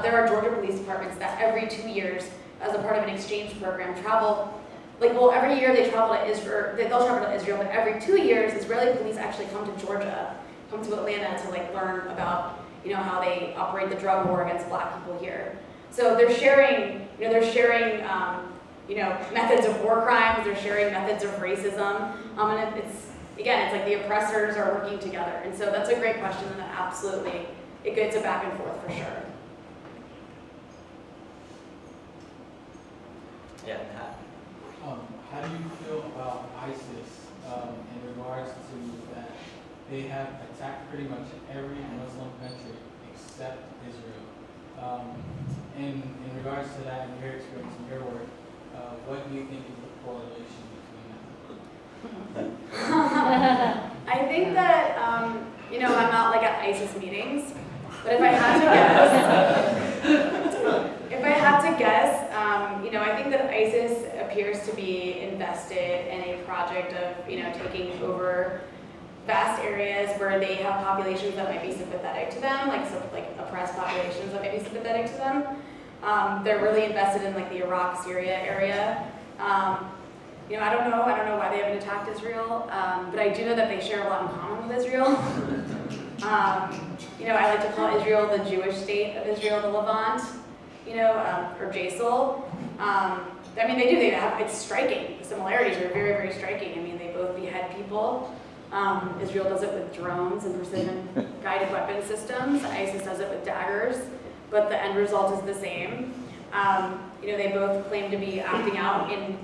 S2: there are Georgia police departments that every 2 years, as a part of an exchange program, travel, every year they travel to Israel, they'll travel to Israel, but every 2 years, Israeli police actually come to Georgia, come to Atlanta to learn about, how they operate the drug war against Black people here. So they're sharing, methods of war crimes, they're sharing methods of racism, and it's like the oppressors are working together. And so that's a great question, and absolutely, it gets a back and forth for sure.
S1: Yeah, Matt.
S4: How do you feel about ISIS in regards to that they have attacked pretty much every Muslim country except Israel? In regards to that, and your experience and your work, what do you think is the correlation between that?
S2: I think that, I'm not at ISIS meetings, but if I had to guess, I think that ISIS appears to be invested in a project of, taking over vast areas where they have populations that might be sympathetic to them, oppressed populations that might be sympathetic to them. They're really invested in the Iraq, Syria area. I don't know why they haven't attacked Israel, but I do know that they share a lot in common with Israel. I like to call Israel the Jewish state of Israel, the Levant, or Jaisal. They do. It's striking. The similarities are very, very striking. They both behead people. Israel does it with drones and precision-guided weapon systems. ISIS does it with daggers, but the end result is the same. They both claim to be acting out in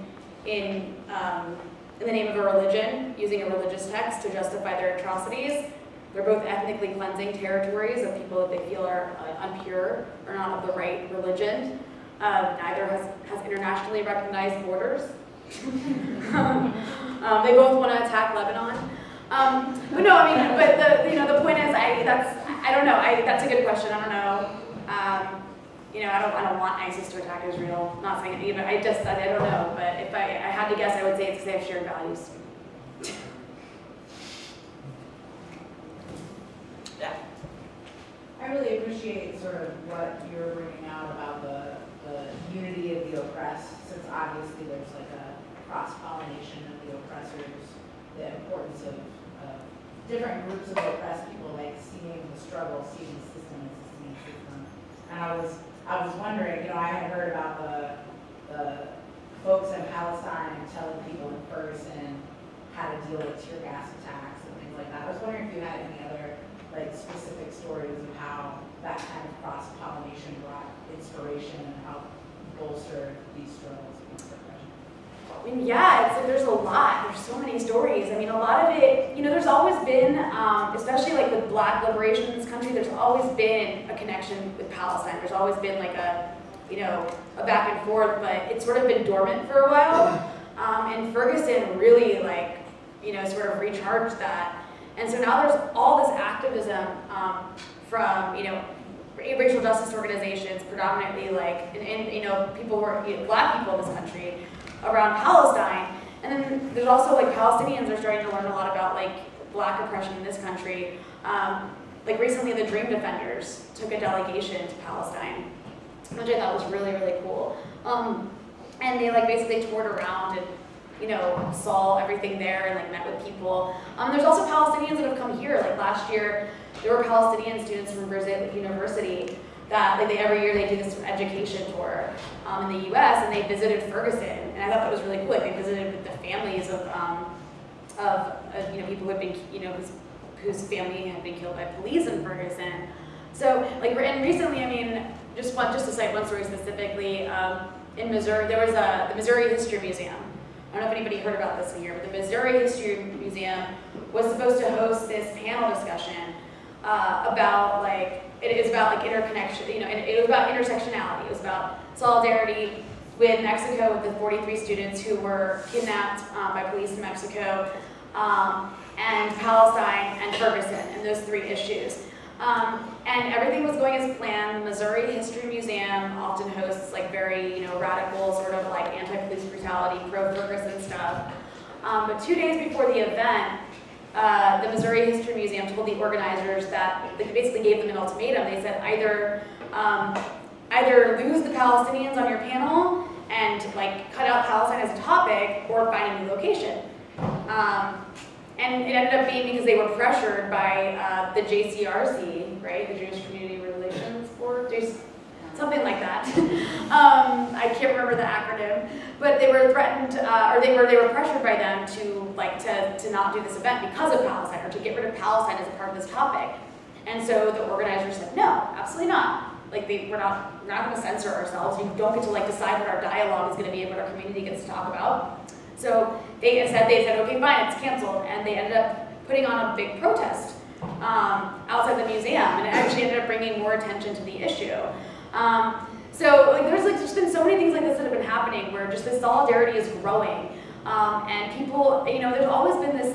S2: the name of a religion, using a religious text to justify their atrocities. They're both ethnically cleansing territories of people that they feel are impure or not of the right religion. Neither has internationally recognized borders. They both want to attack Lebanon. But no, the point is, I don't know. That's a good question. I don't know. I don't want ISIS to attack Israel. Not saying it either. I don't know. But if I had to guess, I would say it's because they have shared values.
S1: Yeah.
S5: I really appreciate sort of what you're bringing out about the unity of the oppressed, since obviously there's a cross-pollination of the oppressors, the importance of different groups of oppressed people, seeing the struggle, seeing the system and system. And I was wondering, I had heard about the folks in Palestine telling people in Ferguson how to deal with tear gas attacks and things like that. I was wondering if you had any other like specific stories of how that kind of cross-pollination brought inspiration and helped bolster these struggles against repression.
S2: I mean, yeah, there's a lot. There's so many stories. I mean, a lot of it, there's always been, especially like with Black liberation in this country, there's always been a connection with Palestine. There's always been like a back and forth, but it's sort of been dormant for a while. And Ferguson really sort of recharged that. And so now there's all this activism from, racial justice organizations, predominantly people who are Black people in this country, around Palestine. And then there's also Palestinians are starting to learn a lot about Black oppression in this country. Recently the Dream Defenders took a delegation to Palestine, which I thought was really, really cool. And they basically toured around and saw everything there and met with people. There's also Palestinians that have come here. Last year, there were Palestinian students from Versailles University that every year they do this education tour in the U.S. and they visited Ferguson, and I thought that was really cool. They visited with the families of people who had been whose family had been killed by police in Ferguson. So and recently, just to cite one story specifically, in Missouri there was the Missouri History Museum. I don't know if anybody heard about this here, but the Missouri History Museum was supposed to host this panel discussion about interconnection, and it was about intersectionality. It was about solidarity with Mexico, with the 43 students who were kidnapped by police in Mexico, and Palestine and Ferguson, and those three issues. And everything was going as planned. The Missouri History Museum often hosts very radical sort of anti-police brutality, pro-Ferguson stuff. But 2 days before the event, the Missouri History Museum told the organizers that they basically gave them an ultimatum. They said either lose the Palestinians on your panel and cut out Palestine as a topic, or find a new location. And it ended up being because they were pressured by the JCRC, right, the Jewish Community Relations Board, something like that. I can't remember the acronym, but they were threatened, or they were pressured by them to not do this event because of Palestine, or to get rid of Palestine as a part of this topic. And so the organizers said, no, absolutely not. We're not going to censor ourselves. You don't get to decide what our dialogue is going to be and what our community gets to talk about. So they said, okay, fine, it's canceled. And they ended up putting on a big protest outside the museum, and it actually ended up bringing more attention to the issue. So there's just been so many things like this that have been happening where just this solidarity is growing. And people, there's always been this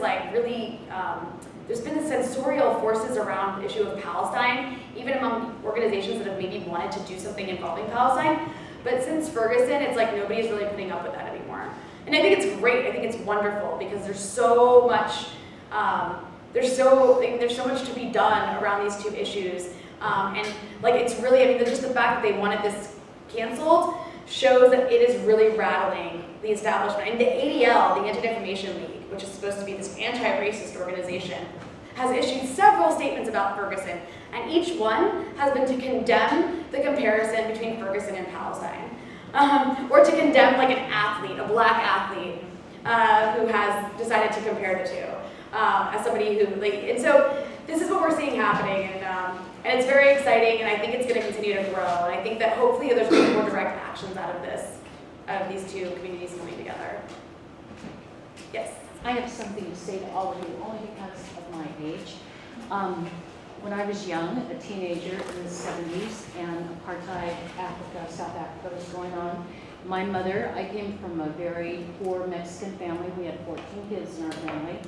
S2: there's been this sensorial forces around the issue of Palestine, even among organizations that have maybe wanted to do something involving Palestine. But since Ferguson, it's nobody's really putting up with that anymore. And I think it's great. I think it's wonderful because there's so much, there's so much to be done around these two issues. And it's really, just the fact that they wanted this canceled shows that it is really rattling the establishment. And the ADL, the Anti-Defamation League, which is supposed to be this anti-racist organization, has issued several statements about Ferguson. And each one has been to condemn the comparison between Ferguson and Palestine. Or to condemn an athlete, a Black athlete, who has decided to compare the two, as somebody who, and so this is what we're seeing happening, and it's very exciting, and I think it's going to continue to grow, and I think that hopefully there's going to be more direct actions out of these two communities coming together. Yes?
S6: I have something to say to all of you, only because of my age. When I was young, a teenager in the 70s, and apartheid Africa, South Africa was going on, my mother, I came from a very poor Mexican family. We had 14 kids in our family.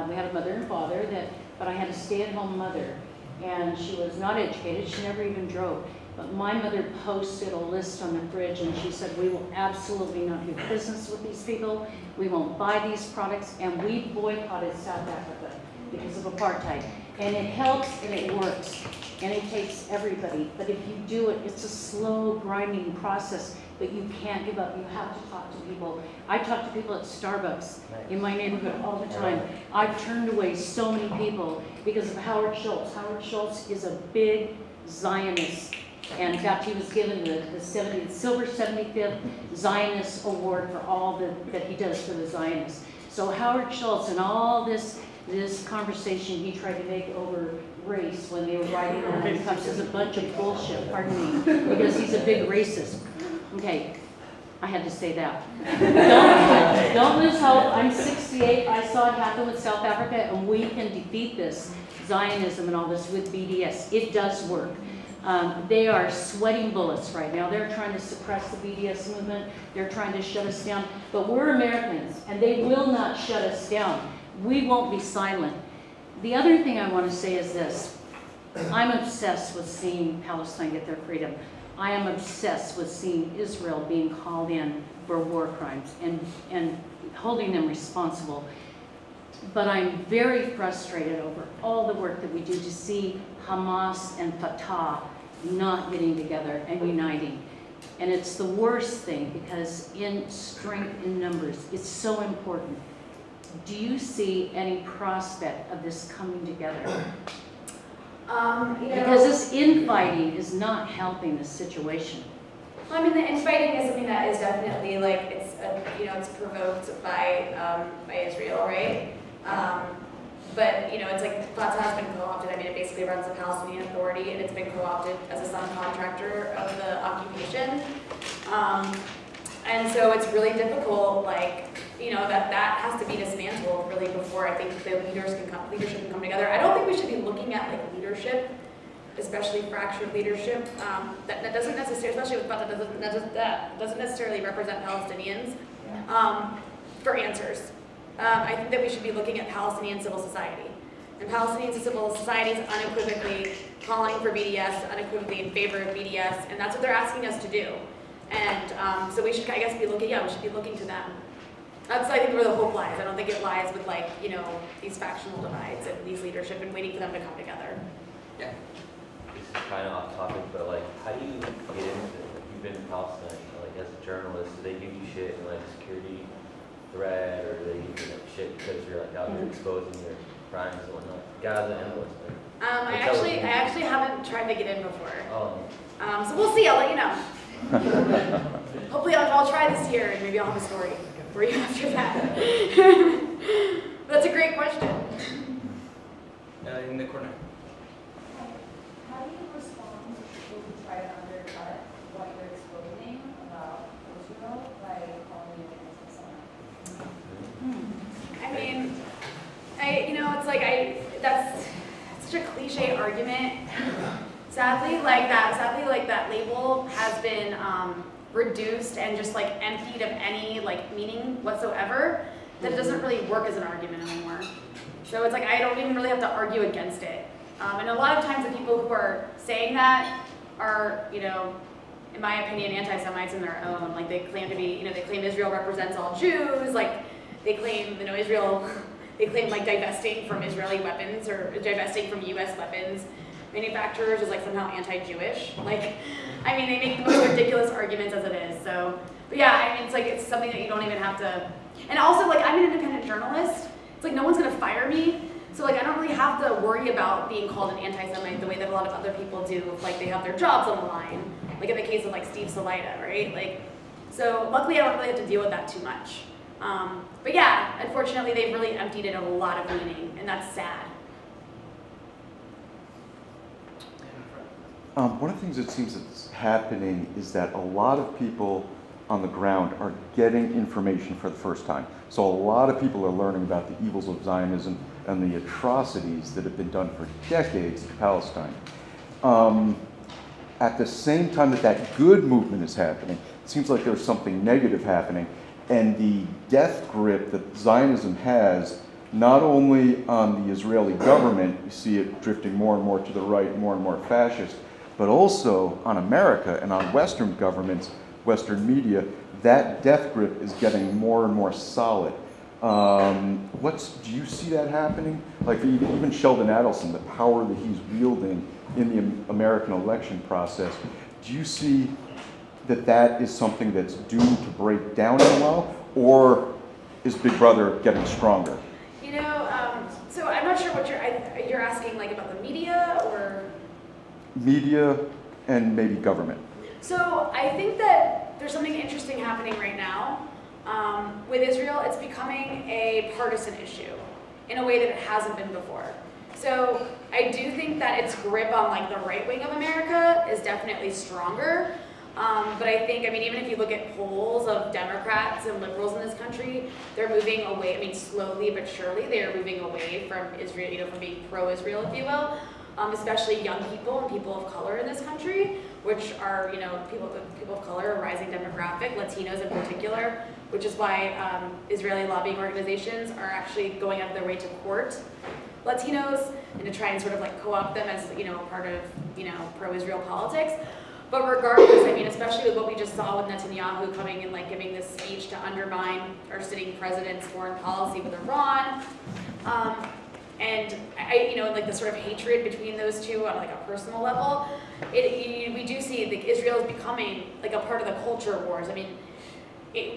S6: We had a mother and father, but I had a stay-at-home mother, and she was not educated. She never even drove. But my mother posted a list on the fridge, and she said, we will absolutely not do business with these people. We won't buy these products, and we boycotted South Africa because of apartheid. And it helps and it works, and it takes everybody. But if you do it, it's a slow, grinding process, but you can't give up. You have to talk to people. I talk to people at Starbucks in my neighborhood all the time. I've turned away so many people because of Howard Schultz. Howard Schultz is a big Zionist And in fact, he was given the Silver 75th Zionist Award for all that he does for the Zionists. So Howard Schultz and all this conversation he tried to make over race when they were writing on the cups is a bunch of bullshit, pardon me, because he's a big racist. Okay, I had to say that. Don't lose hope. I'm 68. I saw it happen with South Africa, and we can defeat this Zionism and all this with BDS. It does work. They are sweating bullets right now. They're trying to suppress the BDS movement. They're trying to shut us down. But we're Americans, and they will not shut us down. We won't be silent. The other thing I want to say is this. I'm obsessed with seeing Palestine get their freedom. I am obsessed with seeing Israel being called in for war crimes and holding them responsible. But I'm very frustrated over all the work that we do to see Hamas and Fatah not getting together and uniting. And it's the worst thing because in strength in numbers, it's so important. Do you see any prospect of this coming together? Because this infighting is not helping the situation.
S2: Well, I mean, the infighting is something that is definitely like it's provoked by Israel, right? But it's like Fatah has been co-opted. I mean, it basically runs the Palestinian Authority, and it's been co-opted as a subcontractor of the occupation. And so it's really difficult, that has to be dismantled really before I think the leadership can come together. I don't think we should be looking at leadership, especially fractured leadership. That doesn't necessarily, especially with Fatah, doesn't necessarily represent Palestinians for answers. I think that we should be looking at Palestinian civil society. And Palestinian civil society is unequivocally calling for BDS, unequivocally in favor of BDS, and that's what they're asking us to do. And so we should, I guess, we should be looking to them. That's, I think, where the hope lies. I don't think it lies with, these factional divides and these leadership and waiting for them to come together.
S1: Yeah.
S7: This is kind of off topic, but, how do you get into it? You've been in Palestine, as a journalist, do they give you shit and, security threat, or do they give you shit because you're, out there exposing your crimes and whatnot? Gaza and whatnot.
S2: I actually haven't tried to get in before.
S7: Oh.
S2: So we'll see. I'll let you know. Hopefully I'll try this year and maybe I'll have a story for you after that. That's a great question.
S1: In the corner.
S8: How do you respond to people who try to undercut what you're exposing about Israel by calling it anti-Semitic?
S2: I mean, that's such a cliche argument. Sadly, that label has been reduced and just emptied of any meaning whatsoever, that it doesn't really work as an argument anymore. So it's I don't even really have to argue against it. And a lot of times the people who are saying that are, in my opinion, anti-Semites in their own. They claim to be, they claim Israel represents all Jews. They claim, Israel, they claim divesting from Israeli weapons or divesting from U.S. weapons manufacturers is somehow anti-Jewish. They make the most ridiculous arguments as it is. So, but yeah, it's something that you don't even have to. And also, I'm an independent journalist. It's no one's gonna fire me. So I don't really have to worry about being called an anti-Semite the way that a lot of other people do if they have their jobs on the line. In the case of Steve Salida, right? So luckily I don't really have to deal with that too much. But yeah, unfortunately they've really emptied it of a lot of meaning, and that's sad.
S9: One of the things that seems that's happening is that a lot of people on the ground are getting information for the first time. So a lot of people are learning about the evils of Zionism and the atrocities that have been done for decades in Palestine. At the same time that good movement is happening, it seems like there's something negative happening, and the death grip that Zionism has, not only on the Israeli government, you see it drifting more and more to the right, more and more fascist, but also on America and on Western governments, Western media, that death grip is getting more and more solid. Do you see that happening? Even Sheldon Adelson, the power that he's wielding in the American election process, do you see that is something that's doomed to break down in a while, or is Big Brother getting stronger?
S2: So I'm not sure what you're asking, about the media or?
S9: Media, and maybe government?
S2: So I think that there's something interesting happening right now. With Israel, it's becoming a partisan issue in a way that it hasn't been before. So I do think that its grip on like the right wing of America is definitely stronger. But I think, I mean, even if you look at polls of Democrats and liberals in this country, they're moving away, I mean, slowly but surely, they are moving away from Israel, you know, from being pro-Israel, if you will, especially young people and people of color in this country, which are, you know, people of color, a rising demographic, Latinos in particular, which is why Israeli lobbying organizations are actually going out of their way to court Latinos and to try and sort of like co-opt them as, you know, a part of, you know, pro-Israel politics. But regardless, I mean, especially with what we just saw with Netanyahu coming and like giving this speech to undermine our sitting president's foreign policy with Iran, and you know, like the sort of hatred between those two on like a personal level, we do see like Israel is becoming like a part of the culture wars. I mean,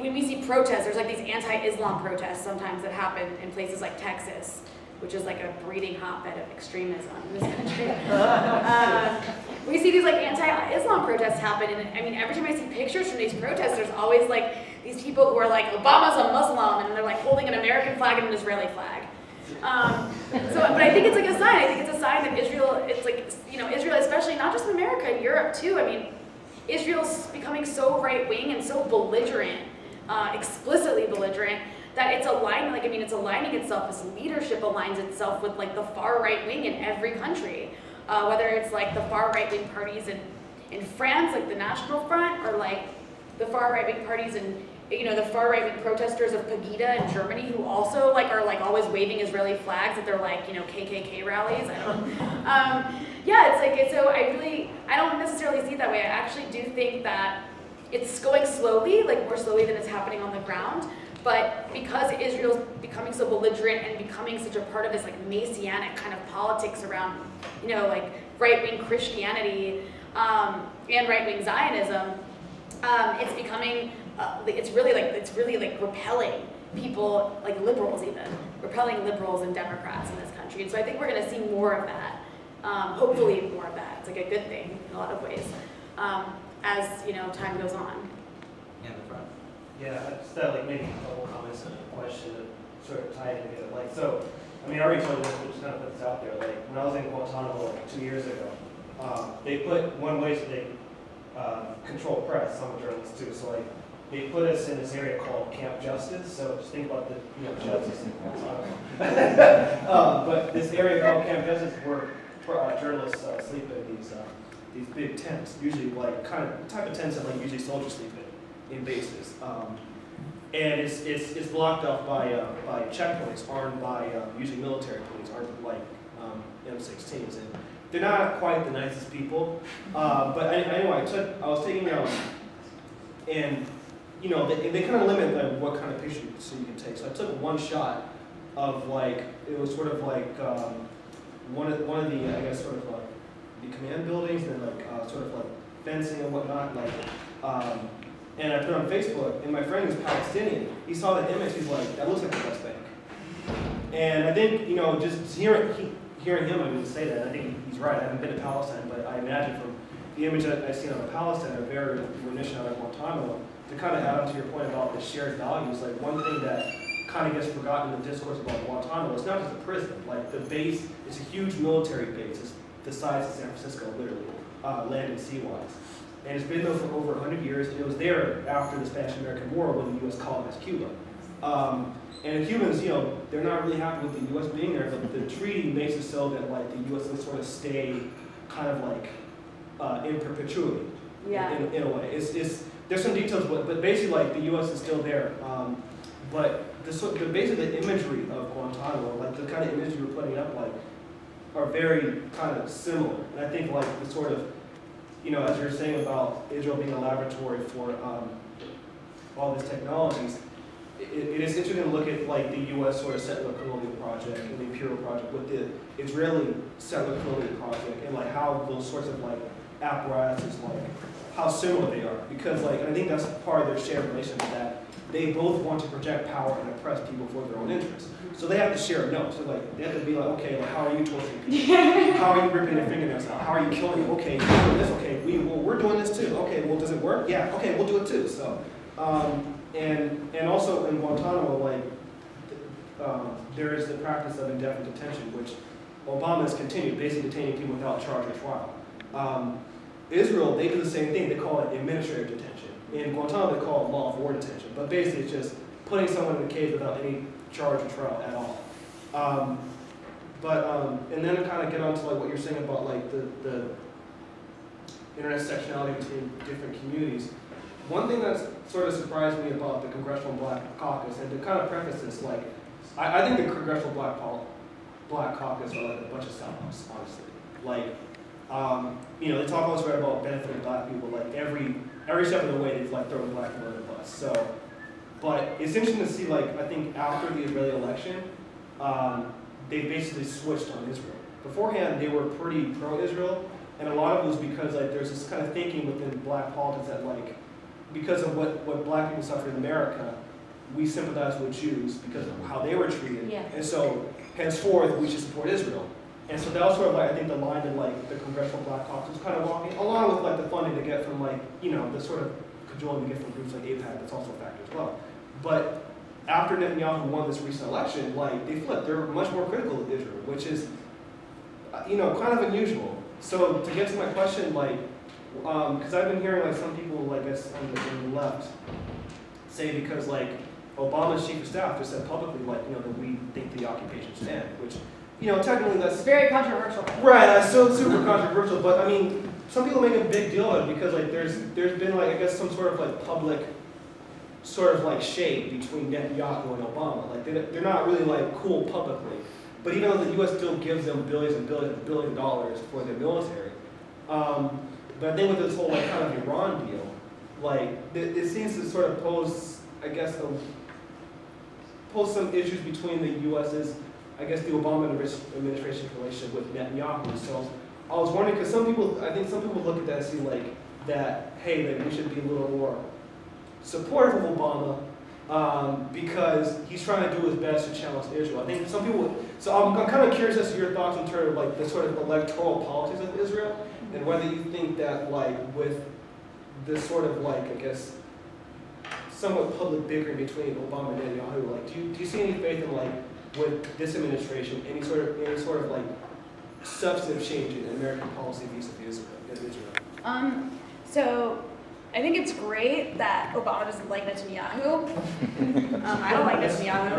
S2: when we see protests, there's like these anti-Islam protests sometimes that happen in places like Texas, which is like a breeding hotbed of extremism in this country. We see these like anti-Islam protests happen, and I mean, every time I see pictures from these protests, there's always like these people who are like, Obama's a Muslim, and they're like holding an American flag and an Israeli flag. But I think it's like a sign. I think it's a sign that Israel, it's like, you know, Israel, especially not just in America, in Europe too. I mean, Israel's becoming so right-wing and so belligerent, explicitly belligerent, that it's aligning, like, I mean, it's aligning itself, as leadership aligns itself with like the far right wing in every country. Whether it's like the far right wing parties in France, like the National Front, or like the far right wing parties in, you know, the far right wing protesters of Pegida in Germany, who also like are like always waving Israeli flags at their like, you know, KKK rallies. I don't yeah, it's like, so I don't necessarily see it that way. I actually do think that it's going slowly, like more slowly than it's happening on the ground. But because Israel's becoming so belligerent and becoming such a part of this like messianic kind of politics around, you know, like right-wing Christianity and right-wing Zionism, it's becoming, it's really like repelling people, like liberals even, repelling liberals and Democrats in this country. And so I think we're going to see more of that, hopefully more of that. It's like a good thing in a lot of ways, as, you know, time goes on.
S1: In the front.
S10: Yeah, I just like maybe a couple comments and a question that sort of tie together. Like, so, I mean, I already told you this, but just kind of put this out there. Like, when I was in Guantanamo like 2 years ago, they put one way so they control press, some journalists too. So like, they put us in this area called Camp Justice. So just think about the, you know, justice in Guantanamo. But this area called Camp Justice, where journalists sleep in these big tents, usually like kind of type of tents that like usually soldiers sleep in bases, and it's blocked off by checkpoints armed by usually military police, armed with like M16s, and they're not quite the nicest people. But anyway, I was taking and you know they kind of limit like what kind of picture you can take. So I took one shot of like, it was sort of like one of the I guess sort of like the command buildings, and like sort of like fencing and whatnot, like. And I put it on Facebook, and my friend who's Palestinian, he saw that image, he's like, that looks like the West Bank. And I think, you know, just hearing him, I mean, say that, I think he's right. I haven't been to Palestine, but I imagine from the image that I've seen of Palestine, a very reminiscent of Guantanamo, to kind of add on to your point about the shared values, like one thing that kind of gets forgotten in the discourse about Guantanamo, it's not just a prison. Like the base, it's a huge military base. It's the size of San Francisco, literally, land and sea-wise. And it's been there for over 100 years, and it was there after the Spanish-American War when the U.S. colonized Cuba. And the Cubans, you know, they're not really happy with the U.S. being there, but the treaty makes it so that like the U.S. will sort of stay kind of like in perpetuity,
S2: Yeah.
S10: in a way. There's some details, but basically like the U.S. is still there. But basically the imagery of Guantanamo, like the kind of imagery we're putting up, like, are very kind of similar. And I think like the sort of, you know, as you're saying about Israel being a laboratory for all these technologies, it is interesting to look at like the U.S. sort of settler colonial project and the imperial project with the Israeli settler colonial project, and like how those sorts of like apparatuses, like how similar they are. Because like, I think that's part of their shared relationship, that they both want to project power and oppress people for their own interests. So they have to share a note. So like they have to be like, okay, well, how are you torturing people? How are you ripping their fingernails out? How are you killing them? Okay, you're doing this. Okay, we're doing this too. Okay, well, does it work? Yeah. Okay, we'll do it too. So, and also in Guantanamo, like there is the practice of indefinite detention, which Obama has continued, basically detaining people without charge or trial. Israel, they do the same thing. They call it administrative detention. In Guantanamo, they call it law of war detention. But basically, it's just putting someone in a cage without any charge or trial at all. And then to kind of get onto like what you're saying about like the intersectionality between different communities. One thing that's sort of surprised me about the Congressional Black Caucus, and to kind of preface this, like I think the Congressional Black Caucus are like a bunch of sellouts, honestly. Like, you know, they talk all this right about benefiting black people. Like every step of the way, they've like thrown black people under the bus. So, but it's interesting to see. Like, I think after the Israeli election, they basically switched on Israel. Beforehand, they were pretty pro-Israel, and a lot of it was because like there's this kind of thinking within black politics that like because of what black people suffered in America, we sympathize with Jews because of how they were treated,
S6: Yeah.
S10: and so henceforth we should support Israel. And so that was sort of like I think the line that like the Congressional Black Caucus was kind of walking, along with like the funding they get from like the sort of cajoling they get from groups like AIPAC. That's also a factor as well. But after Netanyahu won this recent election, like they flipped. They're much more critical of Israel, which is kind of unusual. So to get to my question, like because I've been hearing like some people like us on the left say because like Obama's chief of staff just said publicly like that we think the occupation should end, which technically that's
S2: Very controversial.
S10: right. That's so super controversial, but I mean some people make a big deal of it because like there's been like I guess some sort of like public sort of like shade between Netanyahu and Obama. Like they're not really like cool publicly, but even though the U.S. still gives them billions and billions and billions of dollars for their military. But I think with this whole like kind of Iran deal, like it seems to sort of pose, I guess, pose some issues between the U.S.'s, I guess, the Obama administration's relationship with Netanyahu. So I was wondering, because I think some people look at that and see like that, hey, like we should be a little more supportive of Obama because he's trying to do his best to challenge Israel. I think some people. So I'm kind of curious as to your thoughts in terms of like the sort of electoral politics of Israel. And whether you think that, like, with this sort of, like, I guess, somewhat public bickering between Obama and Netanyahu, like, do you see any faith in, like, with this administration, any sort of like, substantive change in American policy vis-a-vis Israel?
S2: So I think it's great that Obama doesn't like Netanyahu. I don't like Netanyahu,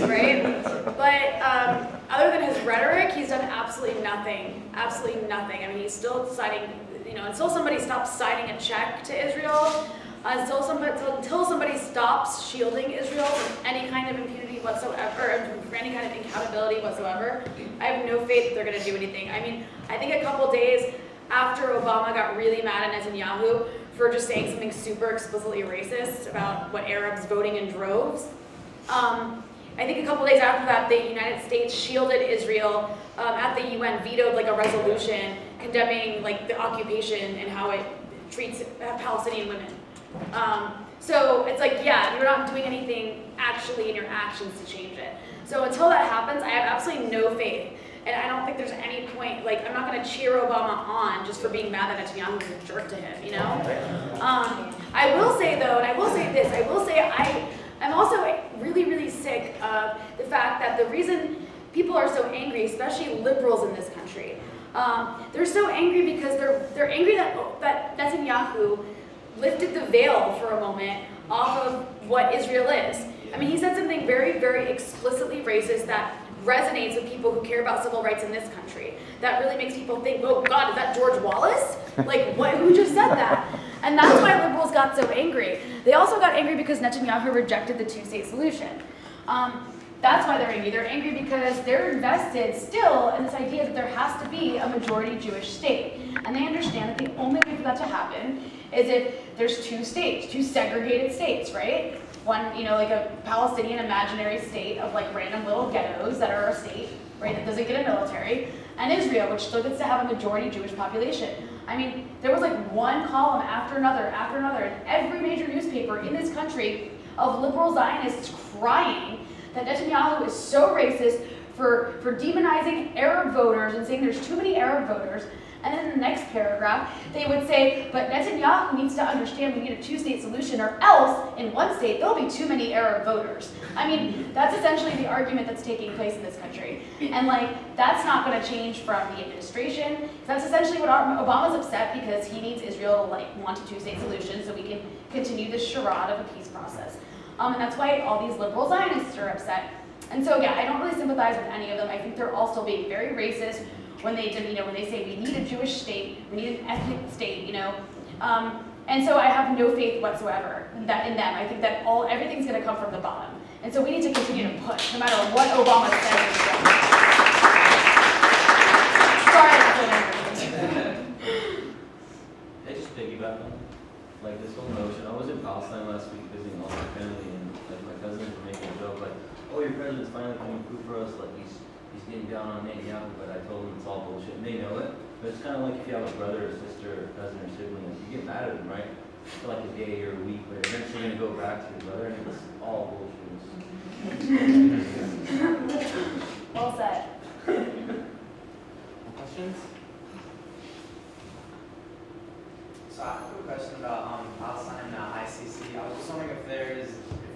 S2: right? But other than his rhetoric, he's done absolutely nothing. Absolutely nothing. I mean, he's still deciding, until somebody stops signing a check to Israel, until somebody stops shielding Israel from any kind of impunity whatsoever, or for any kind of accountability whatsoever, I have no faith that they're going to do anything. I mean, I think a couple days after Obama got really mad at Netanyahu for just saying something super explicitly racist about what Arabs voting in droves. I think a couple days after that, the United States shielded Israel at the UN, vetoed like a resolution condemning like the occupation and how it treats Palestinian women. So it's like, yeah, you're not doing anything actually in your actions to change it. So until that happens, I have absolutely no faith. And I don't think there's any point, like, I'm not going to cheer Obama on just for being mad that Netanyahu was a jerk to him, I will say, though, and I will say this, I'm also really, really sick of the fact that the reason people are so angry, especially liberals in this country, they're so angry because they're angry that Netanyahu lifted the veil for a moment off of what Israel is. I mean, he said something very, very explicitly racist that resonates with people who care about civil rights in this country. That really makes people think, oh God, is that George Wallace? Like, who just said that? And that's why liberals got so angry. They also got angry because Netanyahu rejected the two-state solution. That's why they're angry. They're angry because they're invested still in this idea that there has to be a majority Jewish state. And they understand that the only way for that to happen is if there's two states, two segregated states, right? One, like a Palestinian imaginary state of like random little ghettos that are a state, right, that doesn't get a military, and Israel, which still gets to have a majority Jewish population. I mean, there was like one column after another in every major newspaper in this country of liberal Zionists crying
S11: that Netanyahu is so racist for demonizing Arab voters and saying there's too many Arab voters. And then in the next paragraph, they would say, but Netanyahu needs to understand we need a two-state solution, or else, in one state, there'll be too many Arab voters. I mean, that's essentially the argument that's taking place in this country. And like, that's not gonna change from the administration. That's essentially what Obama's upset because he needs Israel to like want a two-state solution so we can continue this charade of a peace process. And that's why all these liberal Zionists are upset. And so yeah, I don't really sympathize with any of them. I think they're all still being very racist when they, when they say we need a Jewish state, we need an ethnic state, and so I have no faith whatsoever in them. I think that everything's going to come from the bottom, and so we need to continue to push, no matter what Obama says. Sorry,
S7: I just piggyback on like this whole notion. I was in Palestine last week visiting all my family, and like my cousins were making a joke like, "Oh, your president's finally coming through for us. Like he's getting down on Netanyahu," but I told them it's all bullshit, and they know it. But it's kind of like if you have a brother or sister or cousin or sibling, like you get mad at them, right? For like a day or a week, but eventually you're gonna go back to your brother, and it's all bullshit.
S11: Well said.
S1: Questions? So I have a question about Palestine and ICC. I was just wondering if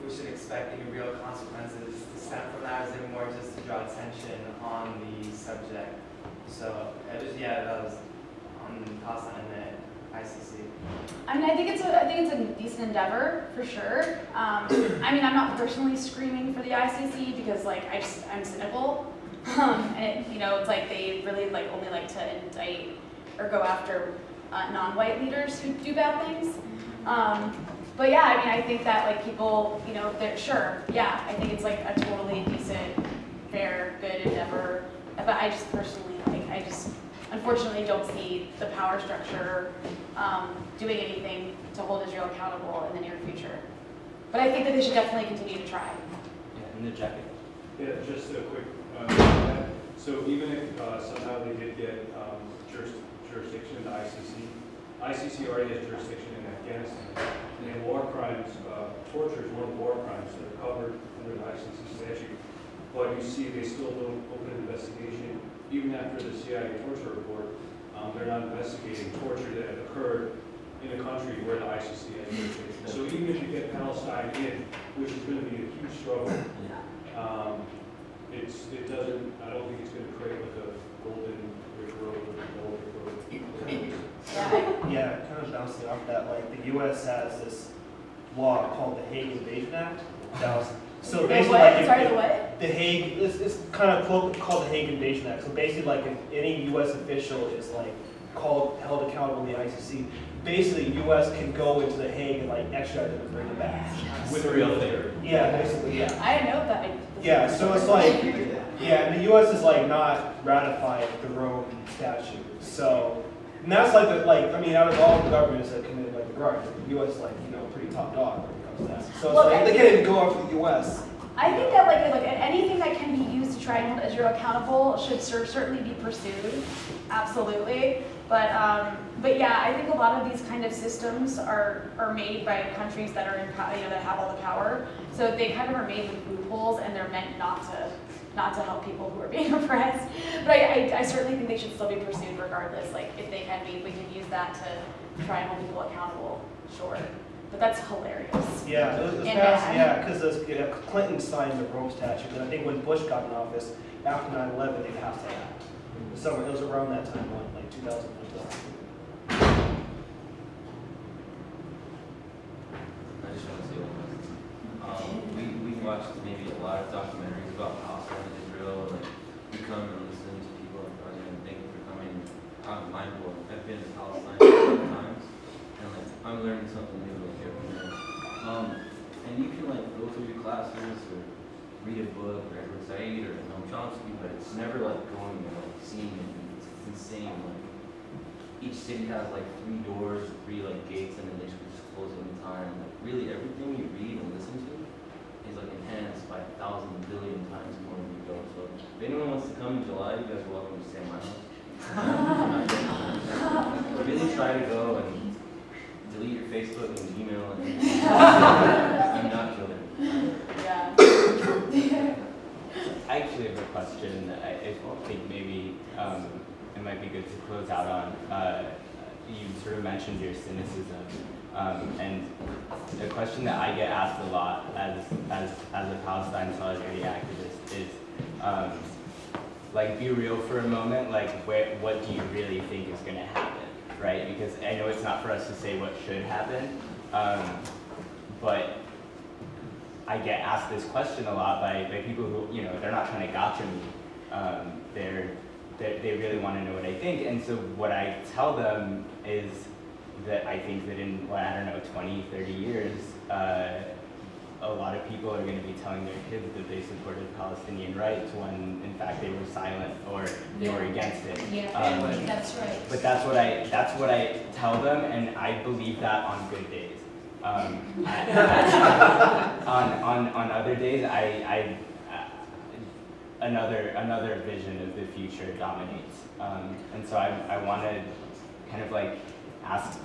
S1: we should expect any real consequences to stem from that, or is it more just to draw attention on the subject? So that was on Palestine and the ICC.
S11: I mean, I think it's a decent endeavor for sure. I mean, I'm not personally screaming for the ICC because like I'm cynical, and it's like they really like only like to indict or go after non-white leaders who do bad things. But yeah, I mean, I think that like people, they're sure, yeah, I think it's like a totally decent, fair, good endeavor. But I just personally, I just unfortunately don't see the power structure doing anything to hold Israel accountable in the near future. But I think that they should definitely continue to try.
S1: Yeah, in the jacket.
S12: Yeah, just a quick so even if somehow they did get jurisdiction in the ICC already has jurisdiction in Afghanistan. And war crimes, torture is one of the war crimes that are covered under the ICC statute. But you see they still don't open an investigation. Even after the CIA torture report, they're not investigating torture that occurred in a country where the ICC has jurisdiction. So even if you get Palestine in, which is going to be a huge struggle, I don't think it's going to create like a golden brick road or a golden road.
S10: Yeah, kind of bouncing off that, like the U.S. has this law called the Hague Invasion Act. So basically, like the Hague, it's kind of called the Hague Invasion Act. So basically, like if any U.S. official is like held accountable in the ICC, basically U.S. can go into the Hague and like extradite them and bring them back.
S1: With a real thing.
S10: Yeah, basically, yeah.
S11: I didn't know that.
S10: Yeah, so it's like, yeah, and the U.S. is like not ratifying the Rome Statute. So, and that's like I mean, out of all the governments that committed like the crime, the U.S. is like pretty top dog when it comes to that. So it's like they can't even go after the U.S.
S11: I think that like anything that can be used to try and hold Israel accountable should certainly be pursued, absolutely. But yeah, I think a lot of these kind of systems are made by countries that are in that have all the power. So they kind of are made with loopholes, and they're meant not to help people who are being oppressed. But I certainly think they should still be pursued regardless. Like if they can be, if we can use that to try and hold people accountable, sure. But that's hilarious.
S10: Yeah, it was passed, yeah, because Clinton signed the Rome Statute, and I think when Bush got in office, after 9/11, they passed that act. So it was around that time, like 2001.
S7: I just want to say one thing. We watched maybe a lot of documentaries about Palestine and Israel, and like we come and listen to people like Rania, and thank you for coming. I'm mind-blown. I've been to Palestine a couple times, and like I'm learning something new like every day. And you can like go through your classes or read a book or Edward Said or Noam Chomsky, but it's never like going and like seeing it. It's insane. Like each city has like 3 doors, 3 like gates, and then they just close it in time. Like really, everything you read and listen to is like enhanced by 1,000 billion times more than you go. So if anyone wants to come in July, you guys are welcome to stay at my house. Really try to go and delete your Facebook and Gmail. And I'm not joking.
S11: Yeah.
S1: actually have a question. I think maybe it might be good to close out on. You sort of mentioned your cynicism, and a question that I get asked a lot as a Palestine solidarity activist is, like, be real for a moment. Like, what do you really think is going to happen, right? Because I know it's not for us to say what should happen, but I get asked this question a lot by people who, you know, they're not trying to gotcha me. They really want to know what I think. And so what I tell them is that I think that in, well, I don't know, 20, 30 years, a lot of people are going to be telling their kids that they supported Palestinian rights when, in fact, they were silent or they were against it.
S11: Yeah, that's right.
S1: But that's what I tell them, and I believe that on good days. On other days, another vision of the future dominates, and so I want to kind of like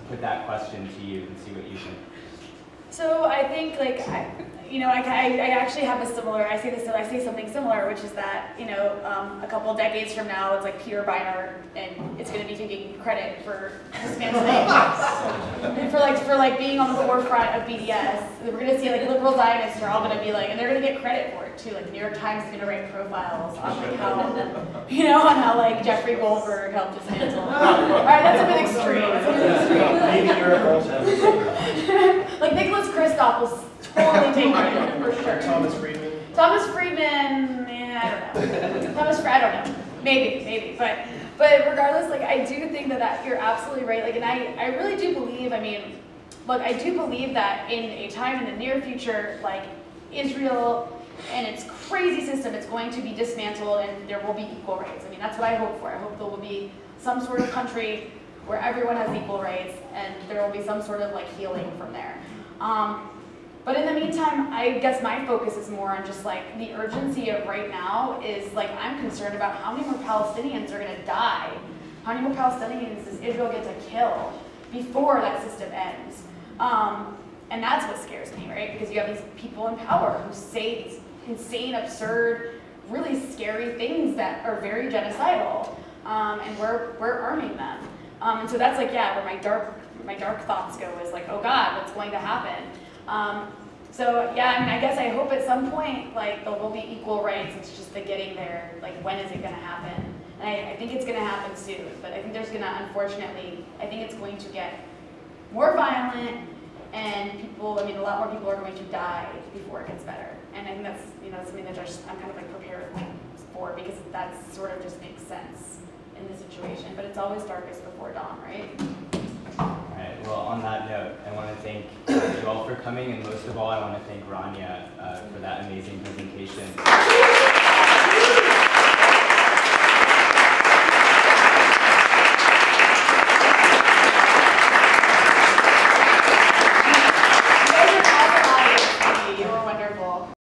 S1: put that question to you and see what you think.
S2: So I think, like, I actually have a similar, I say something similar, which is that, you know, a couple decades from now, it's like Peter Beinart, and it's going to be taking credit for dismantling, and for being on the forefront of BDS. We're going to see, like, liberal Zionists are all going to be like, and they're going to get credit for it too. Like, the New York Times is going to write profiles on like how, you know, on how like Jeffrey Goldberg helped dismantle. All right, that's a bit extreme.
S10: Maybe your girls have
S2: Like Nicholas Kristof will totally take credit for sure.
S10: Thomas Friedman.
S2: Thomas Friedman, yeah, I don't know. I don't know. Maybe. But regardless, like, I do think that you're absolutely right. Like, and I really do believe, I mean, look, I do believe that in a time in the near future, like, Israel and its crazy system is going to be dismantled and there will be equal rights. I mean, that's what I hope for. I hope there will be some sort of country where everyone has equal rights and there will be some sort of, like, healing from there. But in the meantime, I guess my focus is more on just like the urgency of right now is like, I'm concerned about how many more Palestinians are gonna die. How many more Palestinians does Israel get to kill before that system ends? And that's what scares me, right? Because you have these people in power who say these insane, absurd, really scary things that are very genocidal, and we're arming them. And so that's like, yeah, where my dark thoughts go is like, oh God, what's going to happen? So yeah, I mean, I guess I hope at some point, like, there will be equal rights. It's just the getting there, like, when is it going to happen? And I think it's going to happen soon, but I think there's going to, unfortunately, I think it's going to get more violent, and people, I mean, a lot more people are going to die before it gets better. And I think that's, you know, something that I'm kind of like prepared for, because that sort of just makes sense in the situation. But it's always darkest before dawn, right?
S1: All right, well, on that note, I want to thank you all for coming, and most of all, I want to thank Rania for that amazing presentation.